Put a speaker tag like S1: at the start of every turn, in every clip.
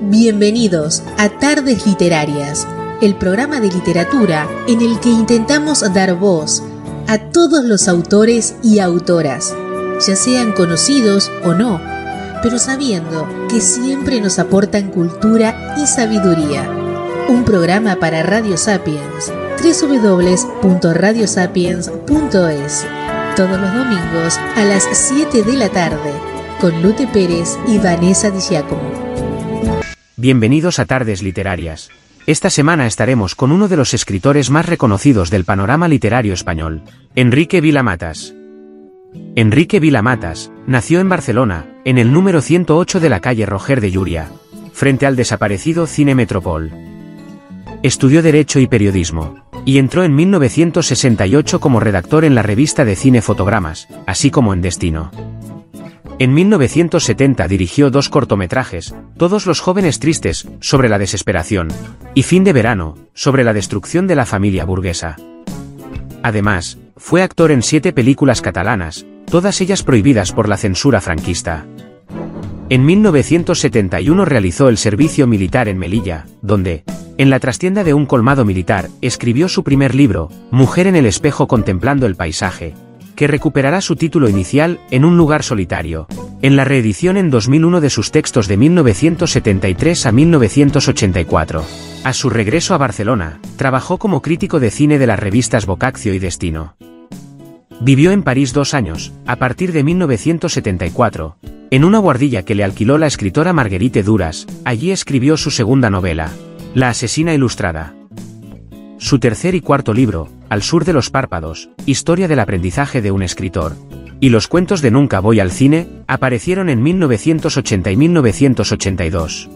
S1: Bienvenidos a Tardes Literarias, el programa de literatura en el que intentamos dar voz a todos los autores y autoras, ya sean conocidos o no, pero sabiendo que siempre nos aportan cultura y sabiduría. Un programa para Radio Sapiens, www.radiosapiens.es, todos los domingos a las 7 de la tarde, con Lute Pérez y Vanessa Di Giacomo.
S2: Bienvenidos a Tardes Literarias. Esta semana estaremos con uno de los escritores más reconocidos del panorama literario español, Enrique Vila-Matas. Enrique Vila-Matas nació en Barcelona, en el número 108 de la calle Roger de Llúria, frente al desaparecido Cine Metropol. Estudió Derecho y Periodismo, y entró en 1968 como redactor en la revista de cine Fotogramas, así como en Destino. En 1970 dirigió 2 cortometrajes, Todos los jóvenes tristes, sobre la desesperación, y Fin de verano, sobre la destrucción de la familia burguesa. Además, fue actor en 7 películas catalanas, todas ellas prohibidas por la censura franquista. En 1971 realizó el servicio militar en Melilla, donde, en la trastienda de un colmado militar, escribió su primer libro, Mujer en el espejo contemplando el paisaje, que recuperará su título inicial, En un lugar solitario, en la reedición en 2001 de sus textos de 1973 a 1984. A su regreso a Barcelona, trabajó como crítico de cine de las revistas Boccaccio y Destino. Vivió en París 2 años, a partir de 1974, en una guardilla que le alquiló la escritora Marguerite Duras. Allí escribió su segunda novela, La asesina ilustrada. Su tercer y cuarto libro, Al sur de los párpados, historia del aprendizaje de un escritor, y los cuentos de Nunca voy al cine, aparecieron en 1980 y 1982.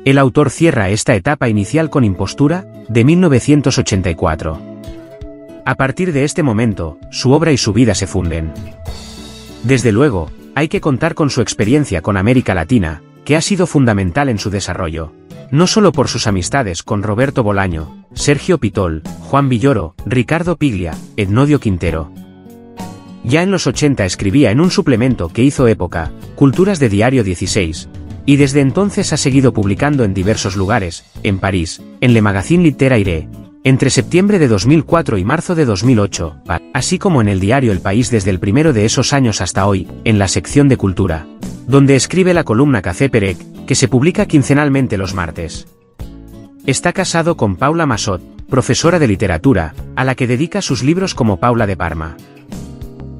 S2: El autor cierra esta etapa inicial con Impostura, de 1984. A partir de este momento, su obra y su vida se funden. Desde luego, hay que contar con su experiencia con América Latina, que ha sido fundamental en su desarrollo. No solo por sus amistades con Roberto Bolaño, Sergio Pitol, Juan Villoro, Ricardo Piglia, Etnodio Quintero. Ya en los 80 escribía en un suplemento que hizo Época, Culturas de Diario 16, y desde entonces ha seguido publicando en diversos lugares, en París, en Le Magazine Littéraire, entre septiembre de 2004 y marzo de 2008, así como en el diario El País desde el primero de esos años hasta hoy, en la sección de Cultura, donde escribe la columna Café Perec, que se publica quincenalmente los martes. Está casado con Paula Massot, profesora de literatura, a la que dedica sus libros como Paula de Parma.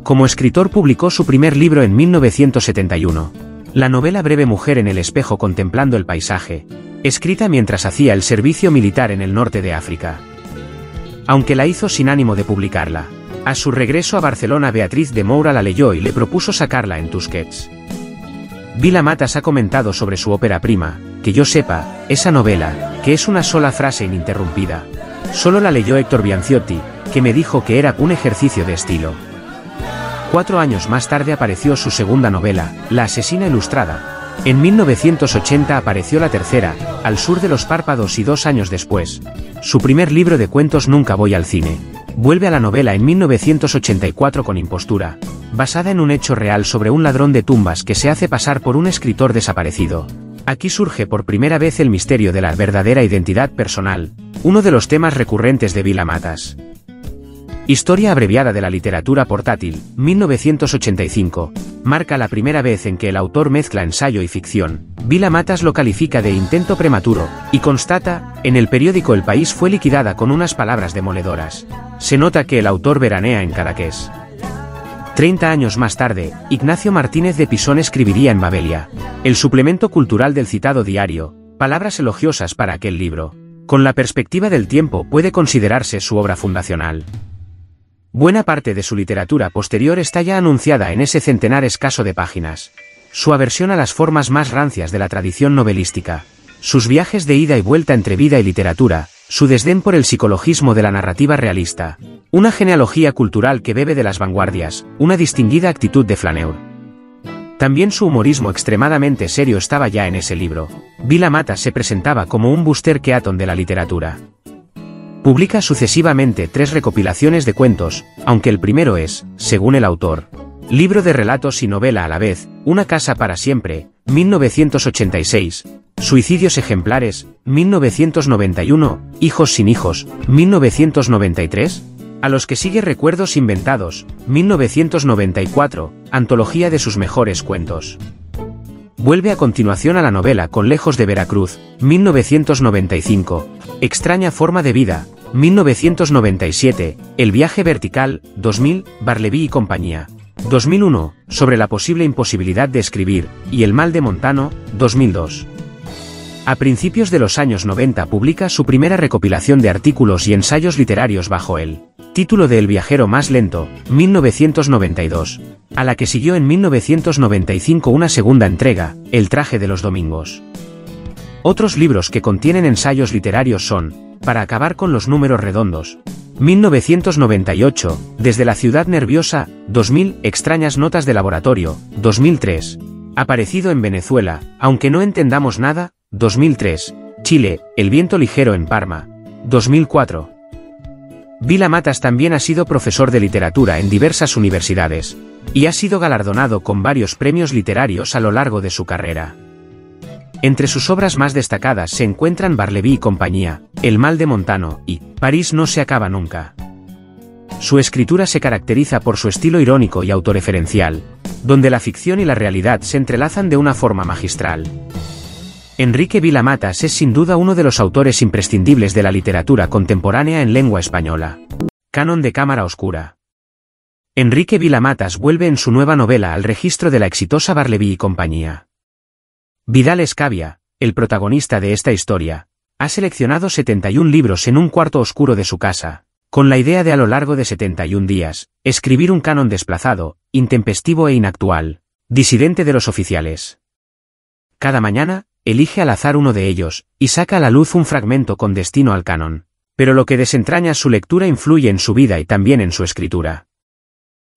S2: Como escritor publicó su primer libro en 1971, la novela breve Mujer en el espejo contemplando el paisaje, escrita mientras hacía el servicio militar en el norte de África. Aunque la hizo sin ánimo de publicarla, a su regreso a Barcelona Beatriz de Moura la leyó y le propuso sacarla en Tusquets. Vila-Matas ha comentado sobre su ópera prima, que yo sepa, esa novela, que es una sola frase ininterrumpida. Solo la leyó Héctor Bianciotti, que me dijo que era un ejercicio de estilo. 4 años más tarde apareció su segunda novela, La asesina ilustrada. En 1980 apareció la tercera, Al sur de los párpados, y 2 años después, su primer libro de cuentos Nunca voy al cine. Vuelve a la novela en 1984 con Impostura, basada en un hecho real sobre un ladrón de tumbas que se hace pasar por un escritor desaparecido. Aquí surge por primera vez el misterio de la verdadera identidad personal, uno de los temas recurrentes de Vila-Matas. Historia abreviada de la literatura portátil, 1985, marca la primera vez en que el autor mezcla ensayo y ficción. Vila-Matas lo califica de intento prematuro, y constata, en el periódico El País fue liquidada con unas palabras demoledoras. Se nota que el autor veranea en Cadaqués. 30 años más tarde, Ignacio Martínez de Pisón escribiría en Babelia, el suplemento cultural del citado diario, palabras elogiosas para aquel libro. Con la perspectiva del tiempo puede considerarse su obra fundacional. Buena parte de su literatura posterior está ya anunciada en ese centenar escaso de páginas. Su aversión a las formas más rancias de la tradición novelística, sus viajes de ida y vuelta entre vida y literatura, su desdén por el psicologismo de la narrativa realista, una genealogía cultural que bebe de las vanguardias, una distinguida actitud de flaneur. También su humorismo extremadamente serio estaba ya en ese libro. Vila-Matas se presentaba como un Buster Keaton de la literatura. Publica sucesivamente 3 recopilaciones de cuentos, aunque el primero es, según el autor, libro de relatos y novela a la vez, Una casa para siempre, 1986, Suicidios ejemplares, 1991, Hijos sin hijos, 1993. A los que sigue Recuerdos inventados, 1994, antología de sus mejores cuentos. Vuelve a continuación a la novela Con lejos de Veracruz, 1995, Extraña forma de vida, 1997, El viaje vertical, 2000, Barleby y compañía, 2001, Sobre la posible imposibilidad de escribir, y El mal de Montano, 2002. A principios de los años 90 publica su primera recopilación de artículos y ensayos literarios bajo el título de El viajero más lento, 1992, a la que siguió en 1995 una segunda entrega, El traje de los domingos. Otros libros que contienen ensayos literarios son Para acabar con los números redondos, 1998, Desde la ciudad nerviosa, 2000, Extrañas notas de laboratorio, 2003, Aparecido en Venezuela, aunque no entendamos nada, 2003, Chile, El viento ligero en Parma, 2004. Vila Matas también ha sido profesor de literatura en diversas universidades, y ha sido galardonado con varios premios literarios a lo largo de su carrera. Entre sus obras más destacadas se encuentran Barleby y compañía, El mal de Montano y París no se acaba nunca. Su escritura se caracteriza por su estilo irónico y autorreferencial, donde la ficción y la realidad se entrelazan de una forma magistral. Enrique Vila Matas es sin duda uno de los autores imprescindibles de la literatura contemporánea en lengua española. Canon de cámara oscura. Enrique Vila Matas vuelve en su nueva novela al registro de la exitosa Barleby y compañía. Vidal Escavia, el protagonista de esta historia, ha seleccionado 71 libros en un cuarto oscuro de su casa, con la idea de a lo largo de 71 días, escribir un canon desplazado, intempestivo e inactual, disidente de los oficiales. Cada mañana, elige al azar uno de ellos, y saca a la luz un fragmento con destino al canon, pero lo que desentraña su lectura influye en su vida y también en su escritura.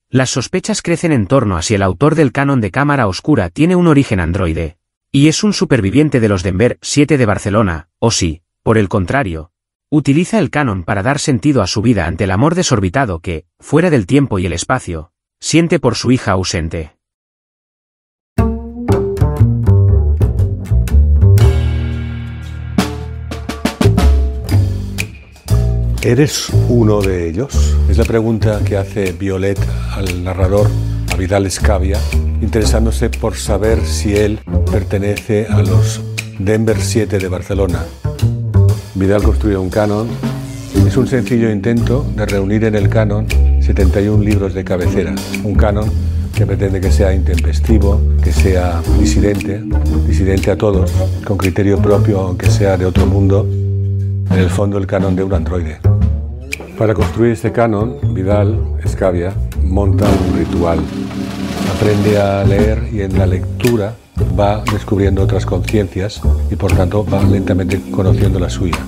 S2: Las sospechas crecen en torno a si el autor del canon de cámara oscura tiene un origen androide, y es un superviviente de los Denver 7 de Barcelona, o si, por el contrario, utiliza el canon para dar sentido a su vida ante el amor desorbitado que, fuera del tiempo y el espacio, siente por su hija ausente.
S3: ¿Eres uno de ellos? Es la pregunta que hace Violet al narrador, a Vidal Escavia, interesándose por saber si él pertenece a los Denver 7 de Barcelona. Vidal construye un canon. Es un sencillo intento de reunir en el canon 71 libros de cabecera. Un canon que pretende que sea intempestivo, que sea disidente a todos, con criterio propio, aunque sea de otro mundo. En el fondo, el canon de un androide. Para construir este canon, Vidal Escavia monta un ritual. Aprende a leer y en la lectura va descubriendo otras conciencias y por tanto va lentamente conociendo la suya.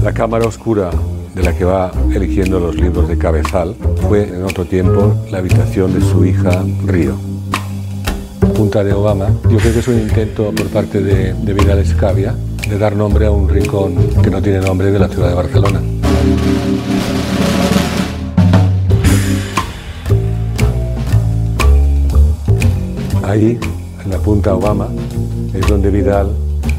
S3: La cámara oscura de la que va eligiendo los libros de cabezal fue en otro tiempo la habitación de su hija Río. Punta de Obama, yo creo que es un intento por parte de Vidal Escavia de dar nombre a un rincón que no tiene nombre de la ciudad de Barcelona. Ahí, en la Punta Obama, es donde Vidal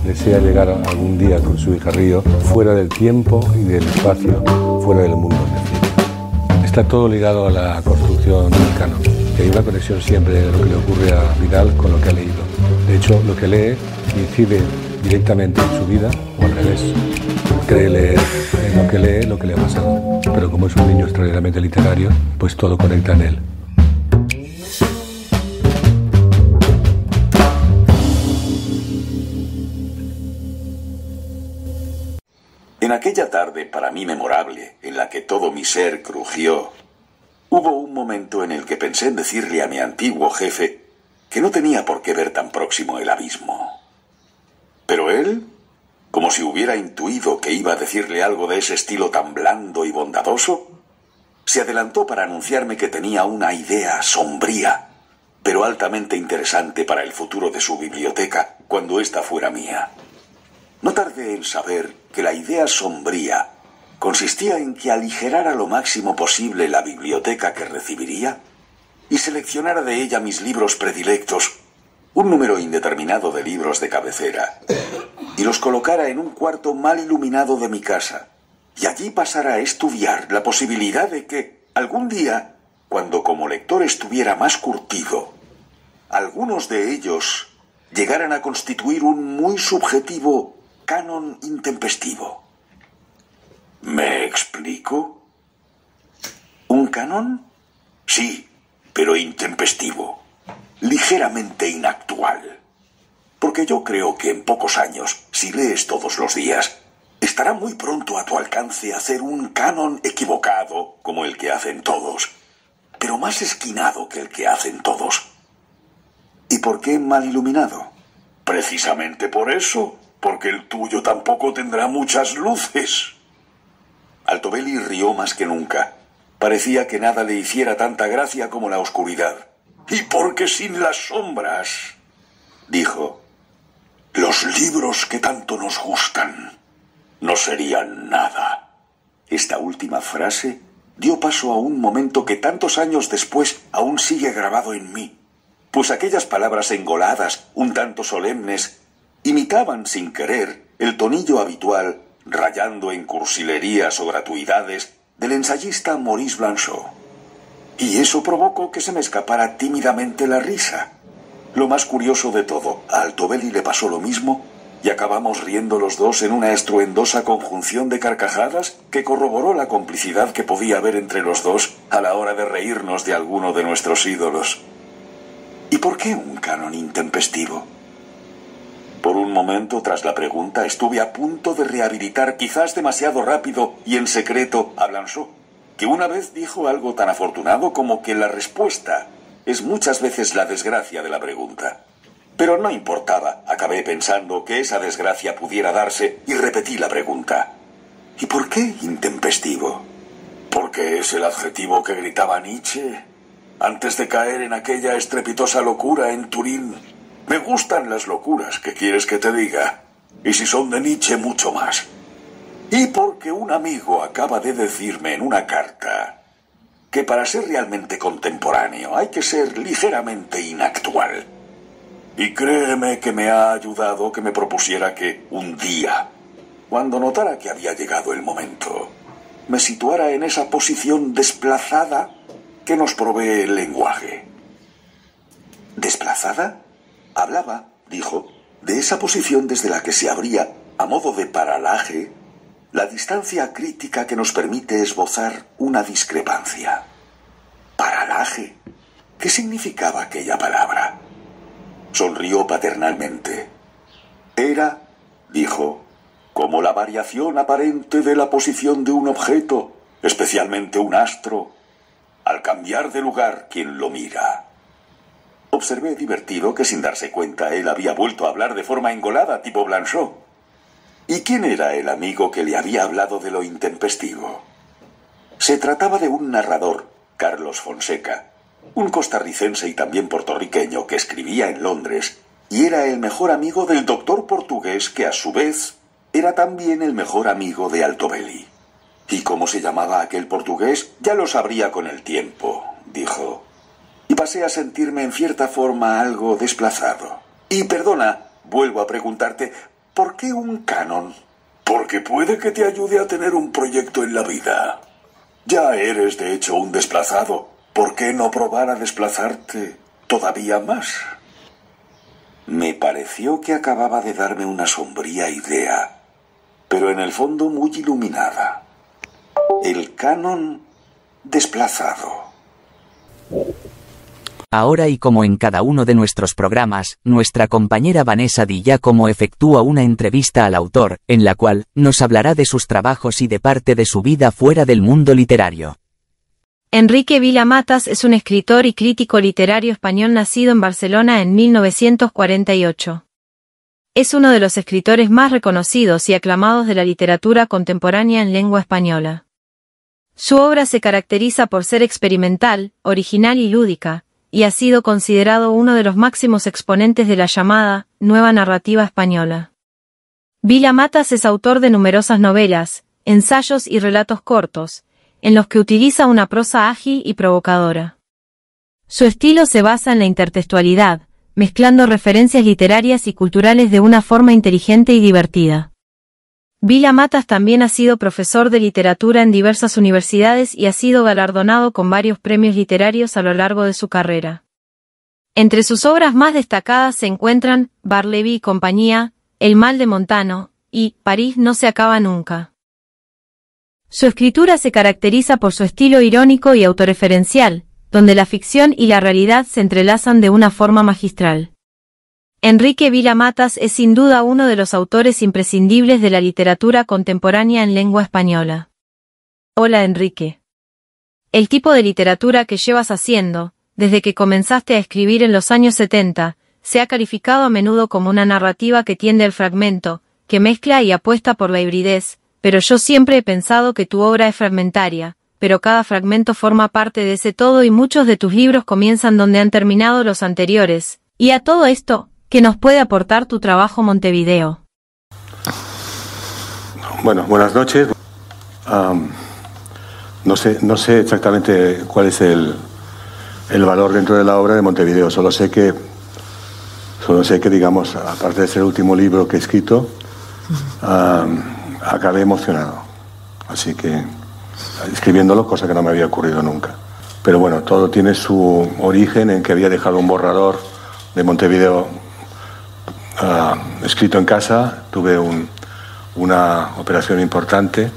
S3: desea llegar algún día con su hija Río, fuera del tiempo y del espacio, fuera del mundo, es decir. Está todo ligado a la construcción del canon. Y hay una conexión siempre de lo que le ocurre a Vidal con lo que ha leído. De hecho, lo que lee incide directamente en su vida, o al revés. Cree leer en lo que le ha pasado. Pero como es un niño extraordinariamente literario, pues todo conecta en él.
S4: En aquella tarde para mí memorable, en la que todo mi ser crujió, hubo un momento en el que pensé en decirle a mi antiguo jefe que no tenía por qué ver tan próximo el abismo. Pero él, como si hubiera intuido que iba a decirle algo de ese estilo tan blando y bondadoso, se adelantó para anunciarme que tenía una idea sombría, pero altamente interesante para el futuro de su biblioteca, cuando ésta fuera mía. No tardé en saber que la idea sombría consistía en que aligerara lo máximo posible la biblioteca que recibiría y seleccionara de ella mis libros predilectos, un número indeterminado de libros de cabecera, y los colocara en un cuarto mal iluminado de mi casa, y allí pasara a estudiar la posibilidad de que, algún día, cuando como lector estuviera más curtido, algunos de ellos llegaran a constituir un muy subjetivo canon intempestivo. ¿Me explico? ¿Un canon? Sí, pero intempestivo, ligeramente inactual. Porque yo creo que en pocos años, si lees todos los días, estará muy pronto a tu alcance hacer un canon equivocado como el que hacen todos, pero más esquinado que el que hacen todos. ¿Y por qué mal iluminado? Precisamente por eso, porque el tuyo tampoco tendrá muchas luces. Altobelli rió más que nunca. Parecía que nada le hiciera tanta gracia como la oscuridad. «Y porque sin las sombras», dijo, «los libros que tanto nos gustan no serían nada». Esta última frase dio paso a un momento que tantos años después aún sigue grabado en mí, pues aquellas palabras engoladas, un tanto solemnes, imitaban sin querer el tonillo habitual, rayando en cursilerías o gratuidades, del ensayista Maurice Blanchot. Y eso provocó que se me escapara tímidamente la risa. Lo más curioso de todo, a Altobelli le pasó lo mismo, y acabamos riendo los dos en una estruendosa conjunción de carcajadas que corroboró la complicidad que podía haber entre los dos a la hora de reírnos de alguno de nuestros ídolos. ¿Y por qué un canon intempestivo? Por un momento, tras la pregunta, estuve a punto de rehabilitar quizás demasiado rápido y en secreto a Blanchot, que una vez dijo algo tan afortunado como que la respuesta es muchas veces la desgracia de la pregunta. Pero no importaba, acabé pensando que esa desgracia pudiera darse y repetí la pregunta. ¿Y por qué intempestivo? Porque es el adjetivo que gritaba Nietzsche antes de caer en aquella estrepitosa locura en Turín. Me gustan las locuras, ¿qué quieres que te diga? Y si son de Nietzsche, mucho más. Y porque un amigo acaba de decirme en una carta que para ser realmente contemporáneo hay que ser ligeramente inactual. Y créeme que me ha ayudado que me propusiera que un día, cuando notara que había llegado el momento, me situara en esa posición desplazada que nos provee el lenguaje. ¿Desplazada? Hablaba, dijo, de esa posición desde la que se abría, a modo de paralaje, la distancia crítica que nos permite esbozar una discrepancia. ¿Paralaje? ¿Qué significaba aquella palabra? Sonrió paternalmente. Era, dijo, como la variación aparente de la posición de un objeto, especialmente un astro, al cambiar de lugar quien lo mira. Observé divertido que sin darse cuenta él había vuelto a hablar de forma engolada, tipo Blanchot. ¿Y quién era el amigo que le había hablado de lo intempestivo? Se trataba de un narrador, Carlos Fonseca, un costarricense y también puertorriqueño que escribía en Londres y era el mejor amigo del doctor portugués que a su vez era también el mejor amigo de Altobelli. ¿Y cómo se llamaba aquel portugués? Ya lo sabría con el tiempo, dijo. Y pasé a sentirme en cierta forma algo desplazado. Y perdona, vuelvo a preguntarte, ¿por qué un canon? Porque puede que te ayude a tener un proyecto en la vida. Ya eres de hecho un desplazado. ¿Por qué no probar a desplazarte todavía más? Me pareció que acababa de darme una sombría idea, pero en el fondo muy iluminada. El canon desplazado.
S5: Ahora y como en cada uno de nuestros programas, nuestra compañera Vanessa Di Giacomo efectúa una entrevista al autor, en la cual nos hablará de sus trabajos y de parte de su vida fuera del mundo literario.
S6: Enrique Vila Matas es un escritor y crítico literario español nacido en Barcelona en 1948. Es uno de los escritores más reconocidos y aclamados de la literatura contemporánea en lengua española. Su obra se caracteriza por ser experimental, original y lúdica, y ha sido considerado uno de los máximos exponentes de la llamada nueva narrativa española. Vila Matas es autor de numerosas novelas, ensayos y relatos cortos, en los que utiliza una prosa ágil y provocadora. Su estilo se basa en la intertextualidad, mezclando referencias literarias y culturales de una forma inteligente y divertida. Vila Matas también ha sido profesor de literatura en diversas universidades y ha sido galardonado con varios premios literarios a lo largo de su carrera. Entre sus obras más destacadas se encuentran Barleby y compañía, El mal de Montano y París no se acaba nunca. Su escritura se caracteriza por su estilo irónico y autorreferencial, donde la ficción y la realidad se entrelazan de una forma magistral. Enrique Vila Matas es sin duda uno de los autores imprescindibles de la literatura contemporánea en lengua española. Hola Enrique. El tipo de literatura que llevas haciendo, desde que comenzaste a escribir en los años 70, se ha calificado a menudo como una narrativa que tiende al fragmento, que mezcla y apuesta por la hibridez, pero yo siempre he pensado que tu obra es fragmentaria, pero cada fragmento forma parte de ese todo y muchos de tus libros comienzan donde han terminado los anteriores. Y a todo esto, ¿qué nos puede aportar tu trabajo Montevideo?
S3: Bueno, buenas noches. No sé exactamente cuál es el valor dentro de la obra de Montevideo. Solo sé que, digamos, aparte de ser el último libro que he escrito, acabé emocionado. Así que, escribiéndolo, cosa que no me había ocurrido nunca. Pero bueno, todo tiene su origen en que había dejado un borrador de Montevideo escrito en casa. Tuve una operación importante.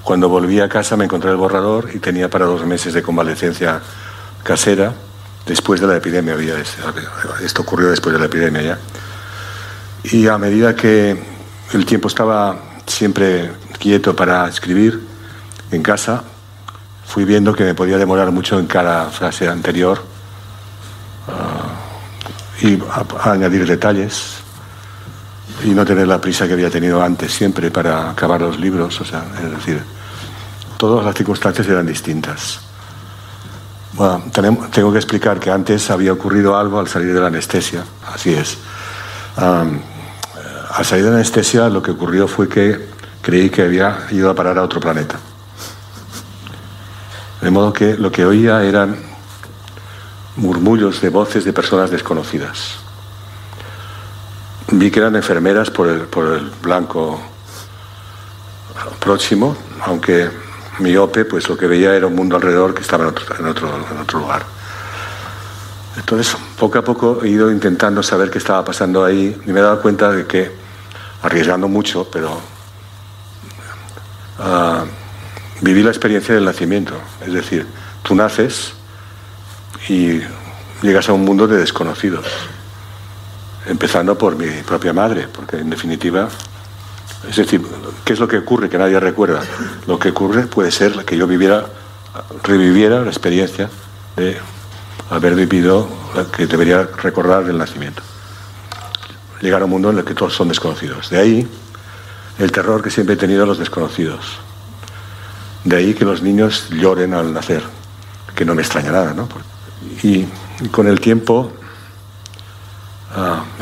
S3: Cuando volví a casa me encontré el borrador y tenía para 2 meses de convalecencia casera después de la epidemia. Esto ocurrió después de la epidemia ya. Y a medida que el tiempo estaba siempre quieto para escribir en casa, fui viendo que me podía demorar mucho en cada frase anterior y añadir detalles y no tener la prisa que había tenido antes siempre para acabar los libros. O sea, es decir, todas las circunstancias eran distintas. Bueno, tengo que explicar que antes había ocurrido algo al salir de la anestesia. Así es. Al salir de la anestesia lo que ocurrió fue que creí que había ido a parar a otro planeta. De modo que lo que oía eran murmullos de voces de personas desconocidas. Vi que eran enfermeras por el blanco próximo, aunque miope, pues lo que veía era un mundo alrededor que estaba en otro lugar. Entonces, poco a poco he ido intentando saber qué estaba pasando ahí y me he dado cuenta de que, arriesgando mucho, pero viví la experiencia del nacimiento. Es decir, tú naces y llegas a un mundo de desconocidos, empezando por mi propia madre, porque en definitiva, es decir, ¿qué es lo que ocurre que nadie recuerda? Lo que ocurre puede ser que yo reviviera la experiencia de haber vivido la que debería recordar del nacimiento. Llegar a un mundo en el que todos son desconocidos. De ahí el terror que siempre he tenido a los desconocidos. De ahí que los niños lloren al nacer, que no me extraña nada, ¿no? Y con el tiempo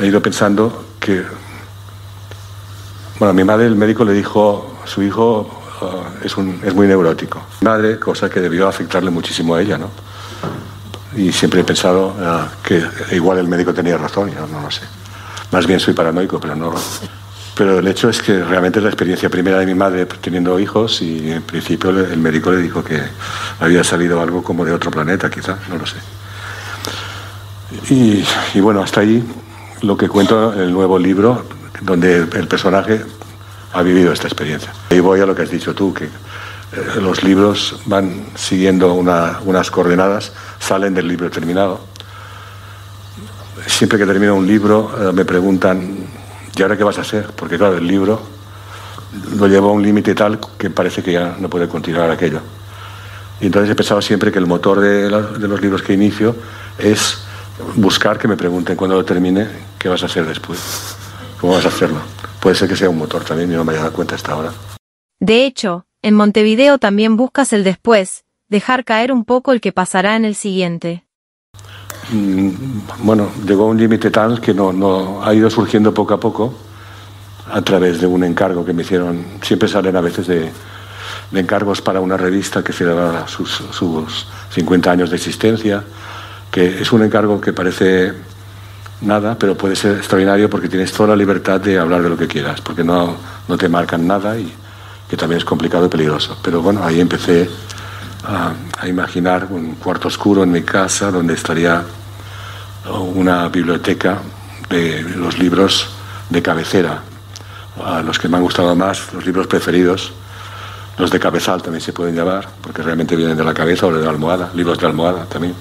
S3: he ido pensando que, bueno, a mi madre el médico le dijo, su hijo es muy neurótico. Mi madre, cosa que debió afectarle muchísimo a ella, ¿no? Y siempre he pensado que igual el médico tenía razón, yo no lo sé. Más bien soy paranoico, pero no. Pero el hecho es que realmente es la experiencia primera de mi madre teniendo hijos y en principio el médico le dijo que había salido algo como de otro planeta, quizá, no lo sé. Y bueno, hasta ahí lo que cuento en el nuevo libro, donde el personaje ha vivido esta experiencia. Y voy a lo que has dicho tú, que los libros van siguiendo unas coordenadas, salen del libro terminado. Siempre que termino un libro me preguntan, ¿y ahora qué vas a hacer? Porque claro, el libro lo llevo a un límite tal que parece que ya no puede continuar aquello. Y entonces he pensado siempre que el motor de los libros que inicio es buscar que me pregunten cuando lo termine, ¿qué vas a hacer después? ¿Cómo vas a hacerlo? Puede ser que sea un motor también y no me haya dado cuenta hasta ahora.
S6: De hecho, en Montevideo también buscas el después, dejar caer un poco el que pasará en el siguiente.
S3: Bueno, llegó a un límite tal que no ha ido surgiendo poco a poco a través de un encargo que me hicieron. Siempre salen a veces de encargos para una revista que celebraba sus 50 años de existencia, que es un encargo que parece nada, pero puede ser extraordinario porque tienes toda la libertad de hablar de lo que quieras, porque no te marcan nada, y que también es complicado y peligroso. Pero bueno, ahí empecé a imaginar un cuarto oscuro en mi casa donde estaría una biblioteca de los libros de cabecera, los que me han gustado más, los libros preferidos, los de cabezal también se pueden llamar, porque realmente vienen de la cabeza o de la almohada, libros de almohada también.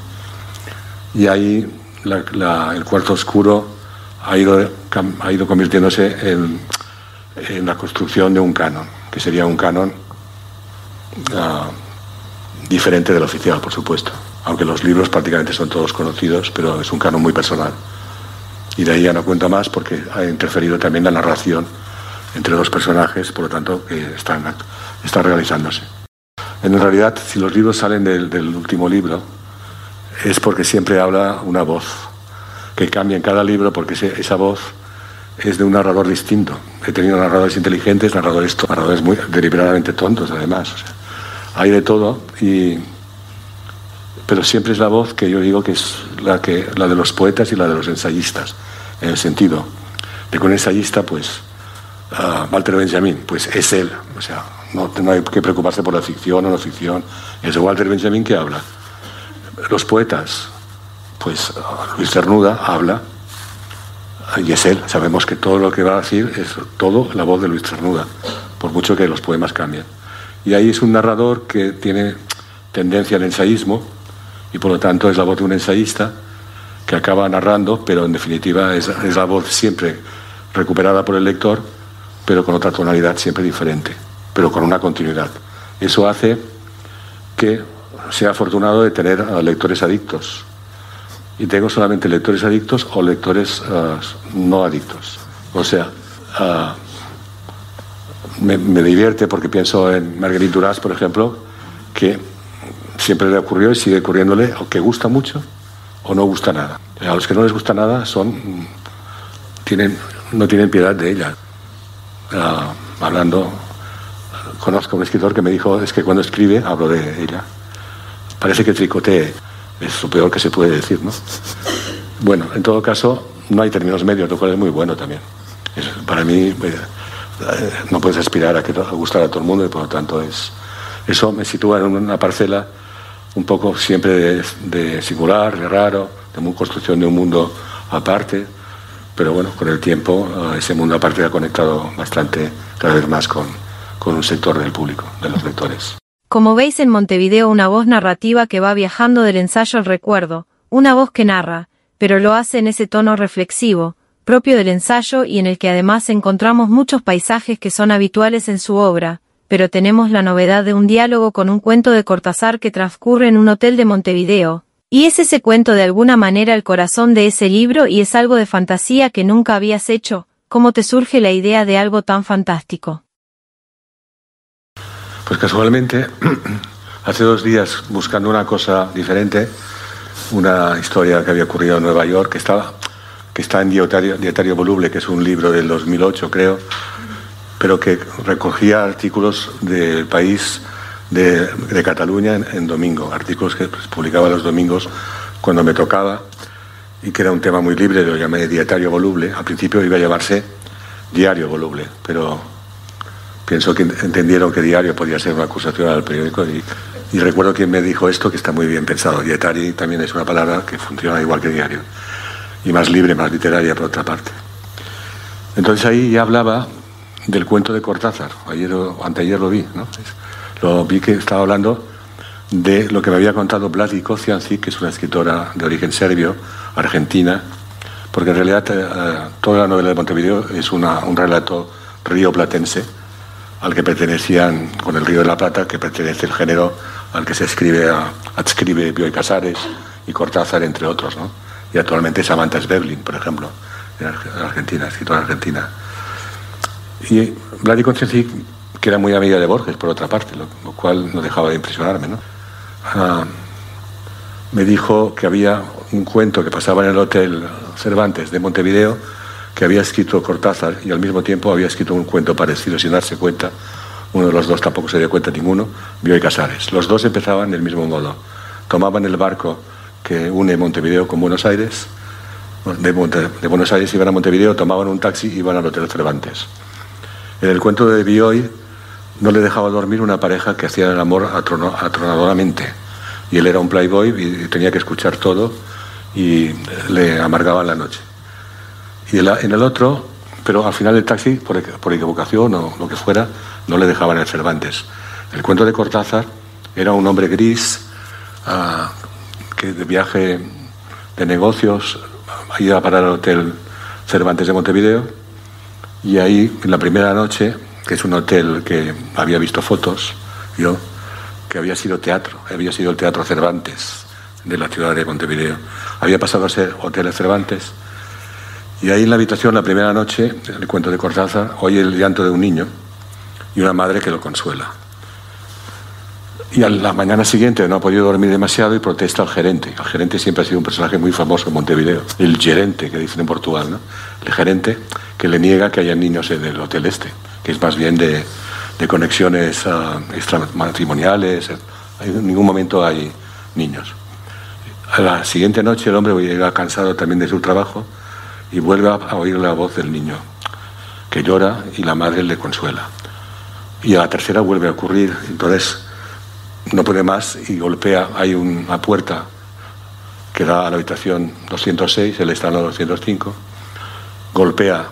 S3: Y ahí el cuarto oscuro ha ido convirtiéndose en la construcción de un canon, que sería un canon diferente del oficial, por supuesto, aunque los libros prácticamente son todos conocidos, pero es un canon muy personal. Y de ahí ya no cuento más porque ha interferido también la narración entre dos personajes, por lo tanto, que están realizándose. En realidad, si los libros salen del último libro, es porque siempre habla una voz, que cambia en cada libro porque esa voz es de un narrador distinto. He tenido narradores inteligentes, narradores muy deliberadamente tontos, además. O sea, hay de todo, pero siempre es la voz que yo digo que es la de los poetas y la de los ensayistas, en el sentido de que un ensayista, pues, Walter Benjamin, pues es él. O sea, no hay que preocuparse por la ficción o no ficción. Es Walter Benjamin que habla. Los poetas, pues Luis Cernuda habla y es él. Sabemos que todo lo que va a decir es todo la voz de Luis Cernuda, por mucho que los poemas cambien. Y ahí es un narrador que tiene tendencia al ensayismo y por lo tanto es la voz de un ensayista que acaba narrando, pero en definitiva es la voz siempre recuperada por el lector, pero con otra tonalidad siempre diferente, pero con una continuidad. Eso hace que sea afortunado de tener lectores adictos. Y tengo solamente lectores adictos o lectores no adictos. O sea, me divierte porque pienso en Marguerite Duras, por ejemplo, que siempre le ocurrió y sigue ocurriéndole o que gusta mucho o no gusta nada. A los que no les gusta nada no tienen piedad de ella. Conozco a un escritor que me dijo, es que cuando escribe, hablo de ella, parece que tricotee, es lo peor que se puede decir, ¿no? Bueno, en todo caso, no hay términos medios, lo cual es muy bueno también. Para mí, no puedes aspirar a gustar a todo el mundo y por lo tanto eso me sitúa en una parcela un poco siempre de singular, de raro, de construcción de un mundo aparte, pero bueno, con el tiempo ese mundo aparte ha conectado bastante, cada vez más con un sector del público, de los lectores.
S6: Como veis en Montevideo, una voz narrativa que va viajando del ensayo al recuerdo, una voz que narra, pero lo hace en ese tono reflexivo, propio del ensayo y en el que además encontramos muchos paisajes que son habituales en su obra, pero tenemos la novedad de un diálogo con un cuento de Cortázar que transcurre en un hotel de Montevideo, y es ese cuento de alguna manera el corazón de ese libro y es algo de fantasía que nunca habías hecho. ¿Cómo te surge la idea de algo tan fantástico?
S3: Pues casualmente, hace 2 días, buscando una cosa diferente, una historia que había ocurrido en Nueva York, que está en Dietario Voluble, que es un libro del 2008, creo, pero que recogía artículos del país de Cataluña en domingo, artículos que publicaba los domingos cuando me tocaba, y que era un tema muy libre, lo llamé Dietario Voluble. Al principio iba a llamarse Diario Voluble, pero pienso que entendieron que diario podía ser una acusación al periódico y recuerdo que me dijo esto, que está muy bien pensado. Dietario también es una palabra que funciona igual que diario y más libre, más literaria por otra parte. Entonces ahí ya hablaba del cuento de Cortázar. Anteayer lo vi, ¿no? Lo vi que estaba hablando de lo que me había contado Vladi Kocianci, que es una escritora de origen serbio, argentina, porque en realidad toda la novela de Montevideo es un relato rioplatense, al que pertenecían, con el Río de la Plata, que pertenece el género al que se adscribe Bioy Casares y Cortázar, entre otros, ¿no? Y actualmente es Samantha Schweblin, por ejemplo, en Argentina, escritora argentina. Y Vladi Kocianci, que era muy amiga de Borges, por otra parte, lo cual no dejaba de impresionarme, ¿no? Me dijo que había un cuento que pasaba en el Hotel Cervantes de Montevideo, que había escrito Cortázar y al mismo tiempo había escrito un cuento parecido sin darse cuenta. Uno de los dos tampoco se dio cuenta ninguno, Bioy Casares. Los dos empezaban del mismo modo. Tomaban el barco que une Montevideo con Buenos Aires de Buenos Aires iban a Montevideo, tomaban un taxi y iban al Hotel Cervantes. En el cuento de Bioy no le dejaba dormir una pareja que hacía el amor atronadoramente. Y él era un playboy y tenía que escuchar todo y le amargaba la noche. Y en el otro, pero al final el taxi, por equivocación o lo que fuera, no le dejaban el Cervantes. El cuento de Cortázar era un hombre gris que de viaje de negocios iba a parar al Hotel Cervantes de Montevideo y ahí, en la primera noche, que es un hotel que había visto fotos, yo, que había sido teatro, había sido el Teatro Cervantes de la ciudad de Montevideo. Había pasado a ser Hotel Cervantes y ahí en la habitación, la primera noche, el cuento de Cortázar, oye el llanto de un niño y una madre que lo consuela. Y a la mañana siguiente no ha podido dormir demasiado y protesta al gerente. El gerente siempre ha sido un personaje muy famoso en Montevideo. El gerente, que dicen en Portugal, ¿no? El gerente que le niega que haya niños en el hotel que es más bien de conexiones extramatrimoniales. En ningún momento hay niños. A la siguiente noche el hombre llega cansado también de su trabajo y vuelve a oír la voz del niño, que llora y la madre le consuela. Y a la tercera vuelve a ocurrir, entonces no puede más y golpea, hay una puerta que da a la habitación 206, él está en la 205, golpea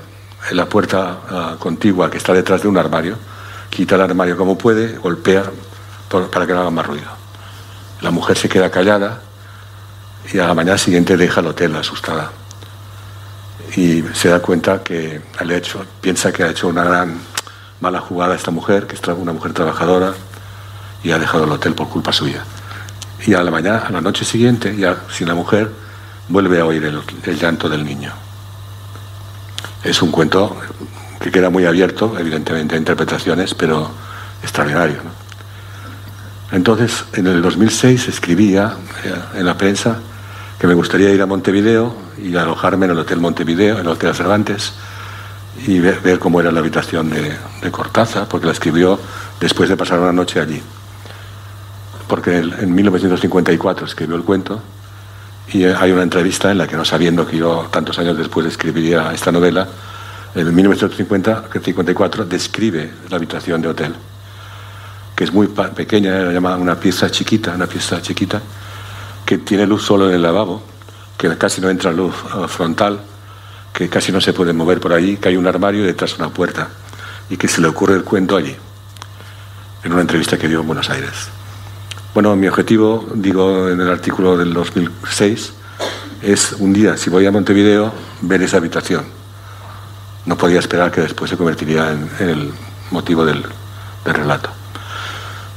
S3: en la puerta contigua que está detrás de un armario, quita el armario como puede, golpea para que no haga más ruido. La mujer se queda callada y a la mañana siguiente deja el hotel asustada y se da cuenta que piensa que ha hecho una gran mala jugada esta mujer, que es una mujer trabajadora, y ha dejado el hotel por culpa suya. Y a la noche siguiente, ya sin la mujer, vuelve a oír el llanto del niño. Es un cuento que queda muy abierto, evidentemente, a interpretaciones, pero extraordinario, ¿no? Entonces, en el 2006 escribía en la prensa que me gustaría ir a Montevideo y alojarme en el Hotel Montevideo, en el Hotel Cervantes, y ver cómo era la habitación de Cortázar, porque la escribió después de pasar una noche allí. Porque en 1954 escribió el cuento y hay una entrevista en la que, no sabiendo que yo tantos años después escribiría esta novela, en 1954 describe la habitación de hotel, que es muy pequeña, la llama una pieza chiquita, que tiene luz solo en el lavabo, que casi no entra luz frontal, que casi no se puede mover por allí, que hay un armario y detrás una puerta, y que se le ocurre el cuento allí, en una entrevista que dio en Buenos Aires. Bueno, mi objetivo, digo en el artículo del 2006, es un día, si voy a Montevideo, ver esa habitación. No podía esperar que después se convertiría en el motivo del relato.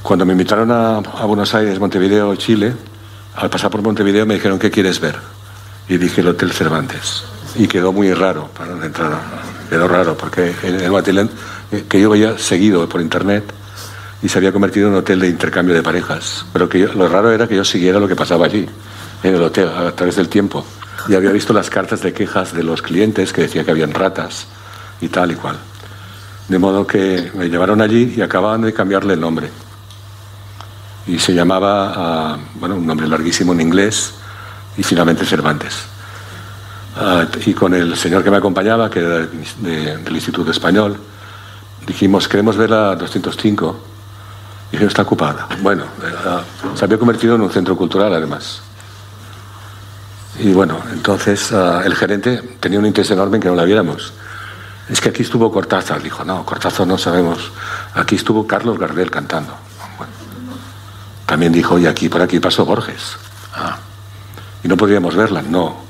S3: Cuando me invitaron a Buenos Aires, Montevideo, Chile, al pasar por Montevideo me dijeron, ¿qué quieres ver? Y dije el Hotel Cervantes. Y quedó muy raro para una entrada. Quedó raro porque era un hotel que yo veía seguido por internet y se había convertido en un hotel de intercambio de parejas. Pero lo raro era que yo siguiera lo que pasaba allí, en el hotel, a través del tiempo. Y había visto las cartas de quejas de los clientes que decían que habían ratas y tal y cual. De modo que me llevaron allí y acababan de cambiarle el nombre. Y se llamaba, un nombre larguísimo en inglés, y finalmente Cervantes. Y con el señor que me acompañaba, que era del Instituto Español, dijimos, queremos ver la 205. Y dije, está ocupada. Bueno, se había convertido en un centro cultural, además. Y bueno, entonces el gerente tenía un interés enorme en que no la viéramos. Es que aquí estuvo Cortázar. Dijo, no, Cortázar no sabemos. Aquí estuvo Carlos Gardel cantando. Bueno, también dijo, y por aquí pasó Borges. Y no podríamos verla, no.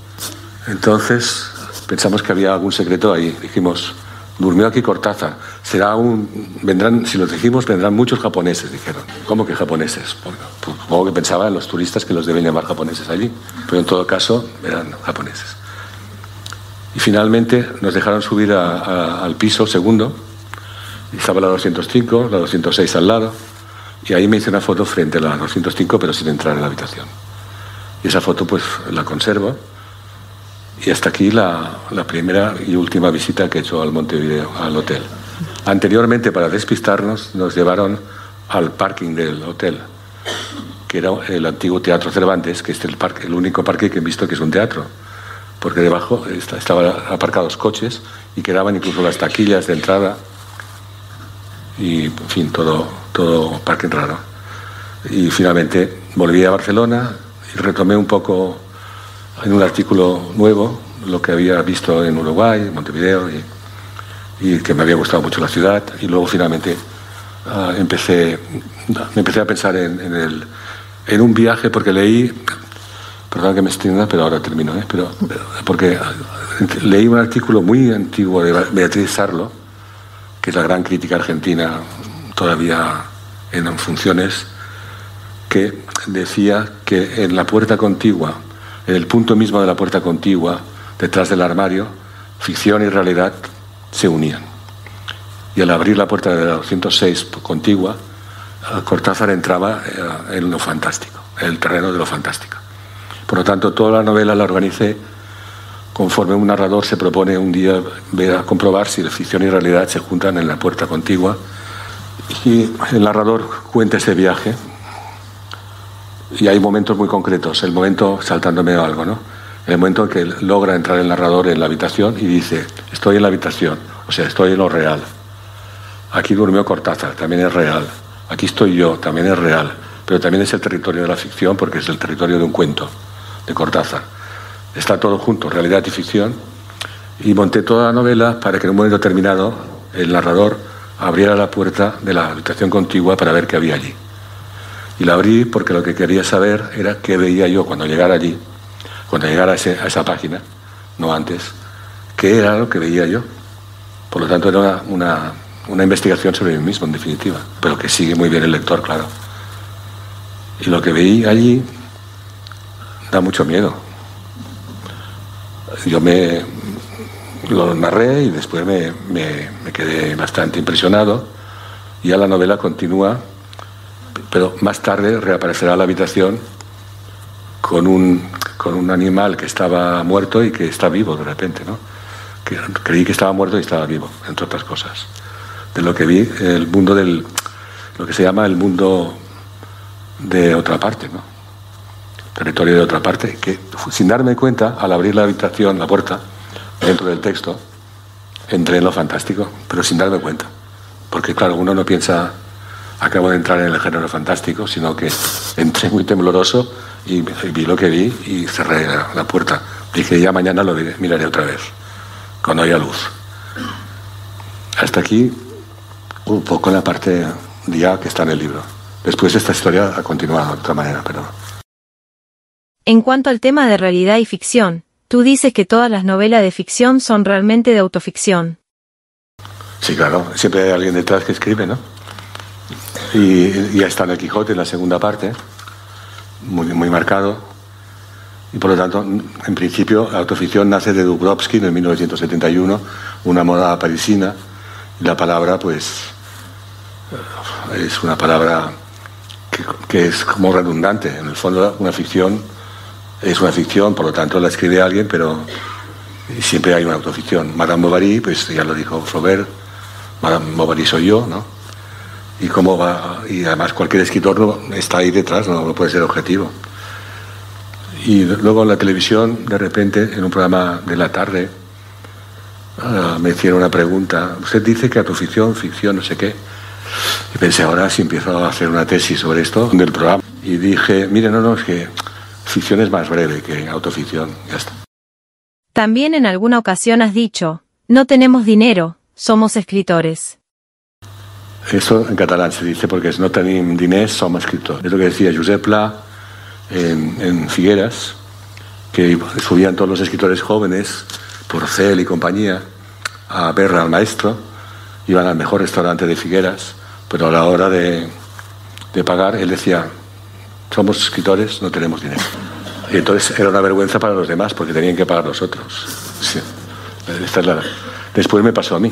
S3: Entonces pensamos que había algún secreto ahí. Dijimos, durmió aquí Cortázar. Si lo dijimos, vendrán muchos japoneses, dijeron. ¿Cómo que japoneses? Pues, supongo que pensaban en los turistas que los deben llamar japoneses allí. Pero en todo caso, eran japoneses. Y finalmente nos dejaron subir al piso segundo. Y estaba la 205, la 206 al lado. Y ahí me hice una foto frente a la 205, pero sin entrar en la habitación. Y esa foto pues la conservo. Y hasta aquí la primera y última visita que he hecho al Montevideo, al hotel. Anteriormente, para despistarnos, nos llevaron al parking del hotel, que era el antiguo Teatro Cervantes, que es el único parque que he visto que es un teatro. porque debajo estaban aparcados coches y quedaban incluso las taquillas de entrada y, en fin, todo parking raro. Y finalmente volví a Barcelona y retomé un poco en un artículo nuevo lo que había visto en Uruguay, en Montevideo, y que me había gustado mucho la ciudad. Y luego finalmente empecé a pensar en un viaje, porque leí, perdón que me extienda, pero ahora termino, porque leí un artículo muy antiguo de Beatriz Sarlo, que es la gran crítica argentina todavía en funciones, que decía que en la puerta contigua, en el punto mismo de la puerta contigua, detrás del armario, ficción y realidad se unían. Y al abrir la puerta de la 206 contigua, Cortázar entraba en lo fantástico, en el terreno de lo fantástico. Por lo tanto, toda la novela la organicé conforme un narrador se propone un día ver a comprobar si la ficción y realidad se juntan en la puerta contigua, y el narrador cuenta ese viaje. Y hay momentos muy concretos, el momento, saltándome algo, ¿no? El momento en que logra entrar el narrador en la habitación y dice: estoy en la habitación, o sea, estoy en lo real. Aquí durmió Cortázar, también es real. Aquí estoy yo, también es real. Pero también es el territorio de la ficción, porque es el territorio de un cuento de Cortázar. Está todo junto, realidad y ficción. Y monté toda la novela para que en un momento determinado el narrador abriera la puerta de la habitación contigua para ver qué había allí. Y la abrí porque lo que quería saber era qué veía yo cuando llegara allí, cuando llegara a esa página, no antes, qué era lo que veía yo. Por lo tanto, era una investigación sobre mí mismo, en definitiva, pero que sigue muy bien el lector, claro. Y lo que veí allí da mucho miedo. Yo lo narré y después me quedé bastante impresionado. Y ya la novela continúa, pero más tarde reaparecerá la habitación con un animal que estaba muerto y que está vivo de repente, ¿no? Creí que estaba muerto y estaba vivo, entre otras cosas. De lo que vi, el mundo lo que se llama el mundo de otra parte, ¿no? Territorio de otra parte, que sin darme cuenta, al abrir la habitación, la puerta, dentro del texto, entré en lo fantástico, pero sin darme cuenta. Porque claro, uno no piensa, acabo de entrar en el género fantástico, sino que entré muy tembloroso y vi lo que vi y cerré la puerta. Dije, ya mañana lo miraré otra vez, cuando haya luz. Hasta aquí un poco la parte ya que está en el libro. Después esta historia ha continuado de otra manera, pero...
S6: En cuanto al tema de realidad y ficción, tú dices que todas las novelas de ficción son realmente de autoficción.
S3: Sí, claro, siempre hay alguien detrás que escribe, ¿no? Y ya está en el Quijote, en la segunda parte, muy marcado. Y por lo tanto, en principio, la autoficción nace de Dubrovsky en 1971, una moda parisina, y la palabra, pues, es una palabra que es como redundante. En el fondo, una ficción es una ficción, por lo tanto la escribe alguien, pero siempre hay una autoficción. Madame Bovary, pues ya lo dijo Flaubert, Madame Bovary soy yo, ¿no? Y cómo va, y además cualquier escritor no está ahí detrás, no puede ser objetivo. Y luego en la televisión, de repente, en un programa de la tarde, me hicieron una pregunta. Usted dice que autoficción, ficción, no sé qué. Y pensé, ahora si empiezo a hacer una tesis sobre esto del programa. Y dije, mire, no, es que ficción es más breve que autoficción, ya está.
S6: También en alguna ocasión has dicho, no tenemos dinero, somos escritores.
S3: Eso en catalán se dice porque es no tenim diners, som escritors. Es lo que decía Josep Pla en Figueras, que subían todos los escritores jóvenes, Porcel y compañía, a ver al maestro, iban al mejor restaurante de Figueras, pero a la hora de pagar, él decía, somos escritores, no tenemos dinero. Y entonces era una vergüenza para los demás, porque tenían que pagar los otros. Sí. Después me pasó a mí.